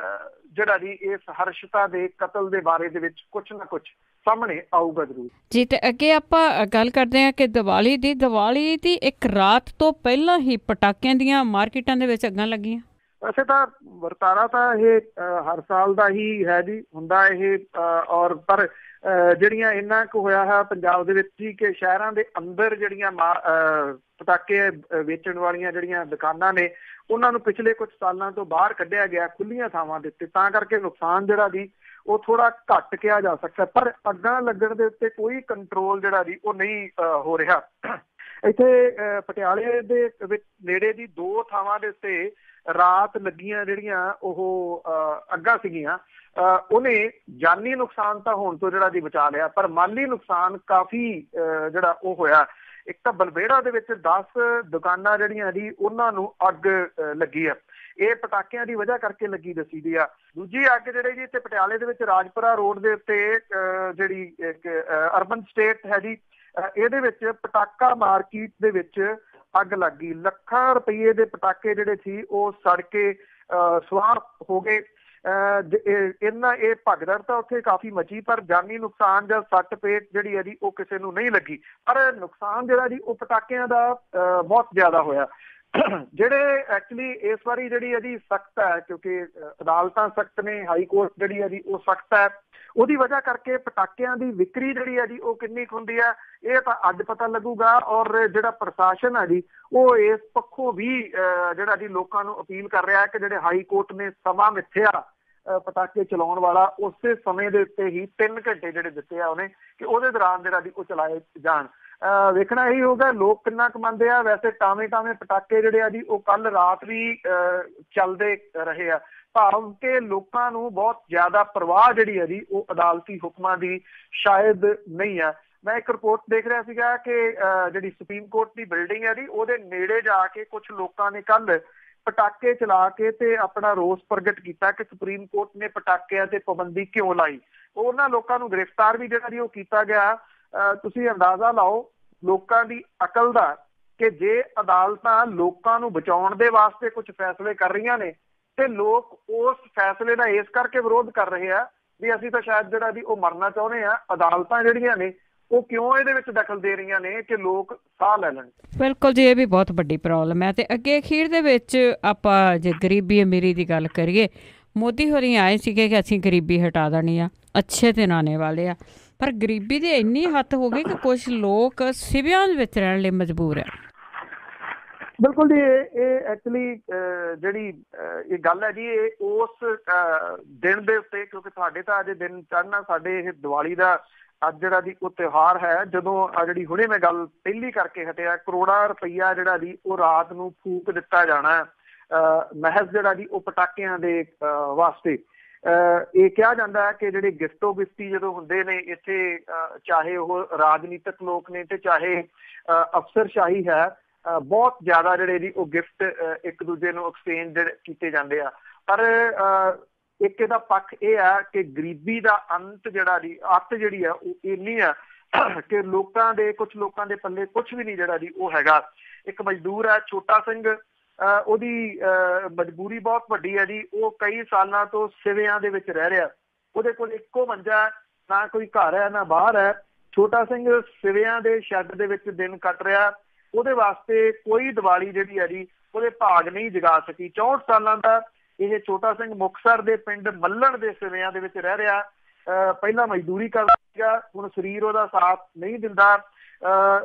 [SPEAKER 2] ਜਿਹੜਾ ਜੀ ਇਸ ਹਰਸ਼ਿਤਾ ਦੇ ਕਤਲ ਦੇ ਬਾਰੇ ਦੇ ਵਿੱਚ ਕੁਛ ਨਾ ਕੁਛ ਸਾਹਮਣੇ ਆਊਗਾ ਜ਼ਰੂਰ
[SPEAKER 1] ਜੀ। ਤੇ ਅੱਗੇ ਆਪਾਂ ਗੱਲ ਕਰਦੇ ਹਾਂ ਕਿ ਦੀਵਾਲੀ ਦੀ ਇੱਕ ਰਾਤ ਤੋਂ ਪਹਿਲਾਂ ਹੀ ਪਟਾਕਿਆਂ ਦੀਆਂ ਮਾਰਕੀਟਾਂ ਦੇ ਵਿੱਚ ਅੱਗਾਂ ਲੱਗੀਆਂ।
[SPEAKER 2] ਵੈਸੇ ਤਾਂ ਵਰਤਾਰਾ ਤਾਂ ਇਹ ਹਰ ਸਾਲ ਦਾ ਹੀ ਹੈ ਜੀ, ਹੁੰਦਾ ਇਹ। ਔਰ ਪਰ ਜਿਹੜੀਆਂ ਇੰਨਾ ਕੁ ਹੋਇਆ ਹੈ ਪੰਜਾਬ ਦੇ ਵਿੱਚ ਹੀ ਕਿ ਸ਼ਹਿਰਾਂ ਦੇ ਅੰਦਰ ਜਿਹੜੀਆਂ ਪਟਾਕੇ ਵੇਚਣ ਵਾਲੀਆਂ ਜਿਹੜੀਆਂ ਦੁਕਾਨਾਂ ਨੇ ਉਹਨਾਂ ਨੂੰ ਪਿਛਲੇ ਕੁਝ ਸਾਲਾਂ ਤੋਂ ਬਾਹਰ ਕੱਢਿਆ ਗਿਆ ਖੁੱਲੀਆਂ ਥਾਵਾਂ ਦੇ ਉੱਤੇ, ਤਾਂ ਕਰਕੇ ਨੁਕਸਾਨ ਜਿਹੜਾ ਜੀ ਉਹ ਥੋੜਾ ਘੱਟ ਕਿਹਾ ਜਾ ਸਕਦਾ। ਪਰ ਅੱਗਾਂ ਲੱਗਣ ਦੇ ਉੱਤੇ ਕੋਈ ਕੰਟਰੋਲ ਜਿਹੜਾ ਜੀ ਉਹ ਨਹੀਂ ਹੋ ਰਿਹਾ। ਇੱਥੇ ਪਟਿਆਲੇ ਦੇ ਵਿੱਚ ਨੇੜੇ ਦੀ 2 ਥਾਵਾਂ ਦੇ ਉੱਤੇ ਰਾਤ ਲੱਗੀਆਂ ਜਿਹੜੀਆਂ ਉਹ ਅੱਗਾਂ ਸੀਗੀਆਂ, ਉਹਨੇ ਜਾਨੀ ਨੁਕਸਾਨ ਤਾਂ ਹੋਣ ਤੋਂ ਜਿਹੜਾ ਜੀ ਬਚਾ ਲਿਆ, ਪਰ ਮਾਲੀ ਨੁਕਸਾਨ ਕਾਫੀ ਜਿਹੜਾ ਉਹ ਹੋਇਆ। ਇੱਕ ਤਾਂ ਬਲਬੇੜਾ ਦੇ ਵਿੱਚ 10 ਦੁਕਾਨਾਂ ਜਿਹੜੀਆਂ ਜੀ ਉਹਨਾਂ ਨੂੰ ਅੱਗ ਲੱਗੀ ਆ, ਇਹ ਪਟਾਕਿਆਂ ਦੀ ਵਜ੍ਹਾ ਕਰਕੇ ਲੱਗੀ ਦੱਸੀ ਦੀ ਆ। ਦੂਜੀ ਅੱਗ ਜਿਹੜੇ ਜੀ ਇੱਥੇ ਪਟਿਆਲੇ ਦੇ ਵਿੱਚ ਰਾਜਪੁਰਾ ਰੋਡ ਦੇ ਉੱਤੇ ਜਿਹੜੀ ਇੱਕ ਅਰਬਨ ਸਟੇਟ ਹੈ ਜੀ, ਇਹਦੇ ਵਿੱਚ ਪਟਾਕਾ ਮਾਰਕੀਟ ਦੇ ਵਿੱਚ ਅੱਗ ਲੱਗ ਗਈ। ਲੱਖਾਂ ਰੁਪਏ ਦੇ ਪਟਾਕੇ ਜਿਹੜੇ ਸੀ ਉਹ ਸੜ ਕੇ ਸੁਆਹ ਹੋ ਗਏ। ਇਹ ਭਗਦੜ ਤਾਂ ਉੱਥੇ ਕਾਫੀ ਮਚੀ, ਪਰ ਜਾਨੀ ਨੁਕਸਾਨ ਜਾਂ ਸੱਟ ਪੇਟ ਜਿਹੜੀ ਹੈ ਜੀ ਉਹ ਕਿਸੇ ਨੂੰ ਨਹੀਂ ਲੱਗੀ। ਪਰ ਨੁਕਸਾਨ ਜਿਹੜਾ ਜੀ ਉਹ ਪਟਾਕਿਆਂ ਦਾ ਬਹੁਤ ਜ਼ਿਆਦਾ ਹੋਇਆ। ਜਿਹੜੇ ਐਕਚੁਅਲੀ ਇਸ ਵਾਰੀ ਜਿਹੜੀ ਇਹਦੀ ਸਖਤ ਹੈ, ਕਿਉਂਕਿ ਅਦਾਲਤਾਂ ਸਖਤ ਨੇ, ਹਾਈ ਕੋਰਟ ਜਿਹੜੀ ਹੈ ਜੀ ਉਹ ਸਖਤ ਹੈ, ਉਹਦੀ ਵਜ੍ਹਾ ਕਰਕੇ ਪਟਾਕਿਆਂ ਦੀ ਵਿਕਰੀ ਜਿਹੜੀ ਹੈ ਜੀ ਉਹ ਕਿੰਨੀ ਕੁ ਹੁੰਦੀ ਹੈ ਇਹ ਤਾਂ ਅੱਜ ਪਤਾ ਲੱਗੂਗਾ। ਔਰ ਜਿਹੜਾ ਪ੍ਰਸ਼ਾਸਨ ਹੈ ਜੀ ਉਹ ਇਸ ਪੱਖੋਂ ਵੀ ਜਿਹੜਾ ਜੀ ਲੋਕਾਂ ਨੂੰ ਅਪੀਲ ਕਰ ਰਿਹਾ ਹੈ ਕਿ ਜਿਹੜੇ ਹਾਈ ਕੋਰਟ ਨੇ ਸਮਾਂ ਮਿੱਥਿਆ ਪਟਾਕੇ ਚਲਾਉਣ ਵਾਲਾ, ਉਸੇ ਸਮੇਂ ਦੇ ਉੱਤੇ ਹੀ 3 ਘੰਟੇ ਜਿਹੜੇ ਦਿੱਤੇ ਆ ਉਹਨੇ ਕਿ ਉਹਦੇ ਦੌਰਾਨ ਜਿਹੜਾ ਜੀ ਉਹ ਚਲਾਏ ਜਾਣ। ਵੇਖਣਾ ਇਹੀ ਹੋਊਗਾ ਲੋਕ ਕਿੰਨਾ ਕਮਾਉਂਦੇ ਆ। ਵੈਸੇ ਟਾਵੇਂ ਪਟਾਕੇ ਜਿਹੜੇ ਆ ਜੀ ਉਹ ਕੱਲ ਰਾਤ ਵੀ ਚੱਲਦੇ ਰਹੇ ਆ, ਭਾਵ ਕਿ ਲੋਕਾਂ ਨੂੰ ਬਹੁਤ ਜ਼ਿਆਦਾ ਪਰਵਾਹ ਜਿਹੜੀ ਹੈ ਜੀ ਉਹ ਅਦਾਲਤੀ ਹੁਕਮਾਂ ਦੀ ਸ਼ਾਇਦ ਨਹੀਂ ਆ। ਮੈਂ ਇੱਕ ਰਿਪੋਰਟ ਦੇਖ ਰਿਹਾ ਸੀਗਾ ਕਿ ਜਿਹੜੀ ਸੁਪਰੀਮ ਕੋਰਟ ਦੀ ਬਿਲਡਿੰਗ ਹੈ ਜੀ ਉਹਦੇ ਨੇੜੇ ਜਾ ਕੇ ਕੁਝ ਲੋਕਾਂ ਨੇ ਕੱਲ ਪਟਾਕੇ ਚਲਾ ਕੇ ਤੇ ਆਪਣਾ ਰੋਸ ਪ੍ਰਗਟ ਕੀਤਾ ਕਿ ਸੁਪਰੀਮ ਕੋਰਟ ਨੇ ਪਟਾਕਿਆਂ ਤੇ ਪਾਬੰਦੀ ਕਿਉਂ ਲਾਈ। ਉਹਨਾਂ ਲੋਕਾਂ ਨੂੰ ਗ੍ਰਿਫਤਾਰ ਵੀ ਜਿਹੜਾ ਜੀ ਉਹ ਕੀਤਾ ਗਿਆ। ਤੁਸੀਂ ਅੰਦਾਜ਼ਾ ਲਾਓ ਲੋਕਾਂ ਦੀ ਅਕਲ ਦਾ ਕਿ ਜੇ ਅਦਾਲਤਾਂ ਲੋਕਾਂ ਨੂੰ ਬਚਾਉਣ ਦੇ ਵਾਸਤੇ ਕੁਝ ਫੈਸਲੇ ਕਰ ਰਹੀਆਂ ਨੇ ਤੇ ਲੋਕ ਉਸ ਫੈਸਲੇ ਦਾ ਇਸ ਕਰਕੇ ਵਿਰੋਧ ਕਰ ਰਹੇ ਆ ਵੀ ਅਸੀਂ ਤਾਂ ਸ਼ਾਇਦ ਜਿਹੜਾ ਜੀ ਉਹ ਮਰਨਾ ਚਾਹੁੰਦੇ ਆ, ਅਦਾਲਤਾਂ ਜਿਹੜੀਆਂ ਨੇ ਉਹ ਕਿਉਂ ਇਹਦੇ ਵਿੱਚ ਦਖਲ ਦੇ ਰਹੀਆਂ ਨੇ ਕਿ ਲੋਕ ਸਾਹ ਲੈ ਲੈਣ।
[SPEAKER 1] ਬਿਲਕੁਲ ਜੀ, ਇਹ ਵੀ ਬਹੁਤ ਵੱਡੀ ਪ੍ਰੋਬਲਮ ਹੈ। ਤੇ ਅੱਗੇ ਅਖੀਰ ਦੇ ਵਿੱਚ ਆਪਾਂ ਜੇ ਗਰੀਬੀ ਅਮੀਰੀ ਦੀ ਗੱਲ ਕਰੀਏ, ਮੋਦੀ ਹੋਰੀ ਆਏ ਸੀਗੇ ਕਿ ਅਸੀਂ ਗਰੀਬੀ ਹਟਾ ਦੇਣੀ ਆ, ਅੱਛੇ ਦਿਨ ਆਉਣੇ ਵਾਲੇ ਆ, ਪਰ ਗਰੀਬੀ ਦੀ ਇੰਨੀ ਹੱਦ ਹੋ ਗਈ ਕਿ ਕੁਝ ਲੋਕ ਸਿਵਿਆਂ ਵਿੱਚ ਰਹਿਣ ਲਈ ਮਜਬੂਰ ਹੈ।
[SPEAKER 2] ਬਿਲਕੁਲ ਜੀ, ਇਹ ਐਕਚੁਅਲੀ ਜਿਹੜੀ ਇਹ ਗੱਲ ਹੈ ਜੀ ਇਹ ਉਸ ਦਿਨ ਦੇ ਉੱਤੇ, ਕਿਉਂਕਿ ਤੁਹਾਡੇ ਤਾਂ ਅਜੇ ਦਿਨ ਚੜ੍ਹਨਾ, ਸਾਡੇ ਇਹ ਦੀਵਾਲੀ ਦਾ ਅੱਜ ਜਿਹੜਾ ਜੀ ਉਹ ਤਿਉਹਾਰ ਹੈ, ਜਦੋਂ ਜਿਹੜੀ ਹੁਣੇ ਮੈਂ ਗੱਲ ਪਹਿਲੀ ਕਰਕੇ ਹਟਿਆ, ਕਰੋੜਾਂ ਰੁਪਈਆ ਜਿਹੜਾ ਜੀ ਉਹ ਰਾਤ ਨੂੰ ਫੂਕ ਦਿੱਤਾ ਜਾਣਾ ਮਹਿਜ਼ ਜਿਹੜਾ ਜੀ ਉਹ ਪਟਾਕਿਆਂ ਦੇ ਵਾਸਤੇ। ਇਹ ਕਿਹਾ ਜਾਂਦਾ ਹੈ ਕਿ ਜਿਹੜੇ ਗਿਫਟੋ ਗਿਫਟੀ ਜਦੋਂ ਹੁੰਦੇ ਨੇ ਇੱਥੇ, ਚਾਹੇ ਉਹ ਰਾਜਨੀਤਿਕ ਲੋਕ ਨੇ ਤੇ ਚਾਹੇ ਅਫਸਰਸ਼ਾਹੀ ਹੈ, ਬਹੁਤ ਜ਼ਿਆਦਾ ਜਿਹੜੇ ਜੀ ਉਹ ਗਿਫਟ ਇੱਕ ਦੂਜੇ ਨੂੰ ਐਕਸਚੇਂਜ ਕੀਤੇ ਜਾਂਦੇ ਆ। ਪਰ ਇੱਕ ਇਹਦਾ ਪੱਖ ਇਹ ਆ ਕਿ ਗਰੀਬੀ ਦਾ ਅੰਤ ਜਿਹੜਾ ਜੀ ਅੱਤ ਜਿਹੜੀ ਆ ਉਹ ਇੰਨੀ ਆ ਕਿ ਕੁਝ ਲੋਕਾਂ ਦੇ ਪੱਲੇ ਕੁਛ ਵੀ ਨਹੀਂ ਜਿਹੜਾ ਜੀ ਉਹ ਹੈਗਾ। ਇੱਕ ਮਜ਼ਦੂਰ ਹੈ ਛੋਟਾ ਸਿੰਘ, ਉਹਦੀ ਮਜਬੂਰੀ ਬਹੁਤ ਵੱਡੀ ਹੈ ਜੀ। ਉਹ ਕਈ ਸਾਲਾਂ ਤੋਂ ਸਿਵਿਆਂ ਦੇ ਵਿੱਚ ਰਹਿ ਰਿਹਾ, ਉਹਦੇ ਕੋਲ ਇੱਕੋ ਮੰਜਾ, ਨਾ ਕੋਈ ਘਰ ਹੈ ਨਾ ਬਾਹਰ ਹੈ। ਛੋਟਾ ਸਿੰਘ ਸਿਵਿਆਂ ਦੇ ਸ਼ੈੱਡ ਦੇ ਵਿੱਚ ਦਿਨ ਕੱਟ ਰਿਹਾ। ਉਹਦੇ ਵਾਸਤੇ ਕੋਈ ਦੀਵਾਲੀ ਜਿਹੜੀ ਹੈ ਜੀ ਉਹਦੇ ਭਾਗ ਨਹੀਂ ਜਗਾ ਸਕੀ। 64 ਸਾਲਾਂ ਦਾ ਇਹ ਛੋਟਾ ਸਿੰਘ ਮੁਕਤਸਰ ਦੇ ਪਿੰਡ ਮੱਲਣ ਦੇ ਸਿਵਿਆਂ ਦੇ ਵਿੱਚ ਰਹਿ ਰਿਹਾ। ਪਹਿਲਾਂ ਮਜ਼ਦੂਰੀ ਕਰਦਾ ਸੀਗਾ, ਹੁਣ ਸਰੀਰ ਉਹਦਾ ਸਾਥ ਨਹੀਂ ਦਿੰਦਾ।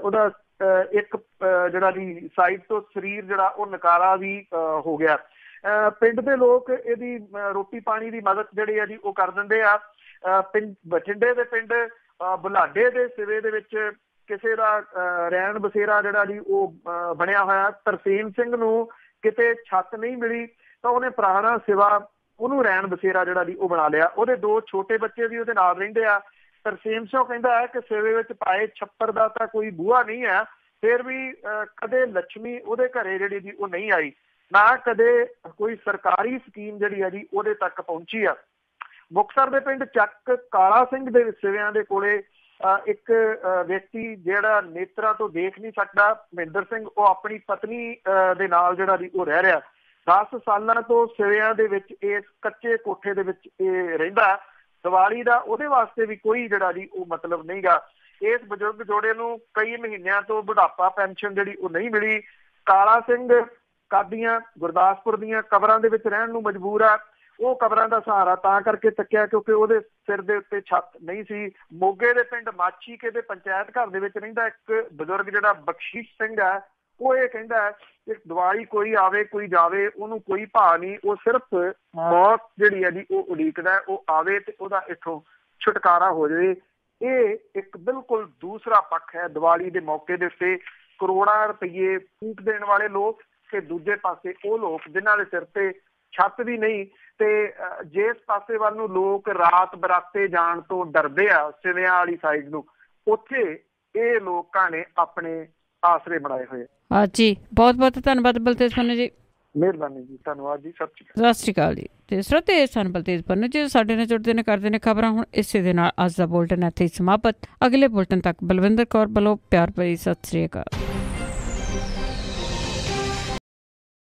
[SPEAKER 2] ਉਹਦਾ ਇੱਕ ਜਿਹੜਾ ਜੀ ਸਾਈਡ ਤੋਂ ਸਰੀਰ ਜਿਹੜਾ ਉਹ ਨਕਾਰਾ ਵੀ ਹੋ ਗਿਆ। ਪਿੰਡ ਦੇ ਲੋਕ ਇਹਦੀ ਰੋਟੀ ਪਾਣੀ ਦੀ ਮਦਦ ਜਿਹੜੀ ਹੈ ਜੀ ਉਹ ਕਰ ਦਿੰਦੇ ਆ। ਬਠਿੰਡੇ ਦੇ ਪਿੰਡ ਬੁਲਾਡੇ ਦੇ ਸਿਵੇ ਦੇ ਵਿੱਚ ਕਿਸੇ ਦਾ ਰਹਿਣ ਬਸੇਰਾ ਜਿਹੜਾ ਜੀ ਉਹ ਬਣਿਆ ਹੋਇਆ। ਤਰਸੇਮ ਸਿੰਘ ਨੂੰ ਕਿਤੇ ਛੱਤ ਨਹੀਂ ਮਿਲੀ ਤਾਂ ਉਹਨੇ ਪੁਰਾਣਾ ਸਿਵਾ ਉਹਨੂੰ ਰਹਿਣ ਬਸੇਰਾ ਜਿਹੜਾ ਜੀ ਉਹ ਬਣਾ ਲਿਆ। ਉਹਦੇ 2 ਛੋਟੇ ਬੱਚੇ ਵੀ ਉਹਦੇ ਨਾਲ ਰਹਿੰਦੇ ਆ। ਤਰਸੇਮ ਸਿੰਘ ਕਹਿੰਦਾ ਹੈ ਕਿ ਸਿਵੇ ਵਿੱਚ ਪਾਏ ਛੱਪਰ ਦਾ ਤਾਂ ਕੋਈ ਬੂਹਾ ਨਹੀਂ ਹੈ, ਫਿਰ ਵੀ ਕਦੇ ਲੱਛਮੀ ਉਹਦੇ ਘਰੇ ਜਿਹੜੀ ਜੀ ਉਹ ਨਹੀਂ ਆਈ, ਨਾ ਕਦੇ ਕੋਈ ਸਰਕਾਰੀ ਸਕੀਮ ਜਿਹੜੀ ਹੈ ਜੀ ਉਹਦੇ ਤੱਕ ਪਹੁੰਚੀ ਆ। ਮੁਕਤਸਰ ਦੇ ਪਿੰਡ ਚੱਕ ਕਾਲਾ ਸਿੰਘ ਦੇ ਸਿਵਿਆਂ ਦੇ ਕੋਲੇ ਇੱਕ ਵਿਅਕਤੀ ਜਿਹੜਾ ਨੇਤਰਾਂ ਤੋਂ ਦੇਖ ਨਹੀਂ ਸਕਦਾ, ਮਹਿੰਦਰ ਸਿੰਘ, ਉਹ ਆਪਣੀ ਪਤਨੀ ਦੇ ਨਾਲ ਜਿਹੜਾ ਜੀ ਉਹ ਰਹਿ ਰਿਹਾ। 10 ਸਾਲਾਂ ਤੋਂ ਸਿਵਿਆਂ ਦੇ ਵਿੱਚ ਇਸ ਕੱਚੇ ਕੋਠੇ ਦੇ ਵਿੱਚ ਇਹ ਰਹਿੰਦਾ। ਦੀਵਾਲੀ ਦਾ ਉਹਦੇ ਵਾਸਤੇ ਵੀ ਕੋਈ ਜਿਹੜਾ ਜੀ ਉਹ ਮਤਲਬ ਨਹੀਂ ਗਾ। ਇਸ ਬਜ਼ੁਰਗ ਜੋੜੇ ਨੂੰ ਕਈ ਮਹੀਨਿਆਂ ਤੋਂ ਬੁਢਾਪਾ ਪੈਨਸ਼ਨ ਜਿਹੜੀ ਉਹ ਨਹੀਂ ਮਿਲੀ। ਕਾਲਾ ਸਿੰਘ ਕਾਦੀਆਂ ਗੁਰਦਾਸਪੁਰ ਦੀਆਂ ਕਬਰਾਂ ਦੇ ਵਿੱਚ ਰਹਿਣ ਨੂੰ ਮਜਬੂਰ ਆ। ਉਹ ਕਬਰਾਂ ਦਾ ਸਹਾਰਾ ਤਾਂ ਕਰਕੇ ਚੱਕਿਆ ਕਿਉਂਕਿ ਉਹਦੇ ਸਿਰ ਦੇ ਉੱਤੇ ਛੱਤ ਨਹੀਂ ਸੀ। ਮੋਗੇ ਦੇ ਪਿੰਡ ਮਾਛੀਕੇ ਦੇ ਪੰਚਾਇਤ ਘਰ ਦੇ ਵਿੱਚ ਰਹਿੰਦਾ ਇੱਕ ਬਜ਼ੁਰਗ ਜਿਹੜਾ ਬਖਸ਼ੀਸ਼ ਸਿੰਘ ਹੈ, ਉਹ ਇਹ ਕਹਿੰਦਾ ਹੈ ਕਿ ਦੀਵਾਲੀ ਕੋਈ ਆਵੇ ਕੋਈ ਜਾਵੇ ਉਹਨੂੰ ਕੋਈ ਭਾਅ ਨਹੀਂ, ਉਹ ਸਿਰਫ ਮੌਤ ਜਿਹੜੀ ਹੈ ਜੀ ਉਹ ਉਡੀਕਦਾ, ਉਹ ਆਵੇ ਤੇ ਉਹਦਾ ਇੱਥੋਂ ਛੁਟਕਾਰਾ ਹੋ ਜਾਵੇ। ਇਹ ਇੱਕ ਬਿਲਕੁਲ ਦੂਸਰਾ ਪੱਖ ਹੈ ਦੀਵਾਲੀ ਦੇ ਮੌਕੇ ਦੇ ਉੱਤੇ ਕਰੋੜਾਂ ਰੁਪਈਏ ਫੂਕ ਦੇਣ ਵਾਲੇ ਲੋਕ ਤੇ ਦੂਜੇ ਪਾਸੇ ਉਹ ਲੋਕ ਜਿਨ੍ਹਾਂ ਦੇ ਸਿਰ ਤੇ ਛੱਤ ਵੀ ਨਹੀਂ। ਤੇ ਜਿਸ ਪਾਸੇ ਵੱਲ ਨੂੰ ਲੋਕ ਰਾਤ ਬਰਾਤੇ ਜਾਣ ਤੋਂ ਡਰਦੇ ਆ ਸਿਵਿਆਂ ਵਾਲੀ ਸਾਈਡ ਨੂੰ, ਉੱਥੇ ਇਹ ਲੋਕਾਂ ਨੇ ਆਪਣੇ ਆਸਰੇ ਬਣਾਏ ਹੋਏ।
[SPEAKER 1] ਜੀ ਬਹੁਤ ਬਹੁਤ ਧੰਨਵਾਦ ਬਲਤੇਜ ਪੰਨੂ ਜੀ।
[SPEAKER 2] ਮਿਹਰਬਾਨੀ ਜੀ, ਧੰਨਵਾਦ ਜੀ,
[SPEAKER 1] ਸਤਿ ਸ਼੍ਰੀ ਅਕਾਲ ਜੀ। ਤੇ ਸਰੋਤੇ ਸਨ ਬਲਤੇਜ ਪੰਨੂ ਜੀ ਸਾਡੇ ਨਾਲ ਜੁੜਦੇ ਨੇ, ਕਰਦੇ ਨੇ ਖਬਰਾਂ। ਹੁਣ ਇਸੇ ਦੇ ਨਾਲ ਅੱਜ ਦਾ ਬੁਲਟਨ ਇੱਥੇ ਹੀ ਸਮਾਪਤ। ਅਗਲੇ ਬੁਲਟਨ ਤੱਕ ਬਲਵਿੰਦਰ ਕੌਰ ਵੱਲੋਂ ਪਿਆਰ ਭਰੀ ਸਤਿ ਸ਼੍ਰੀ ਅਕਾਲ।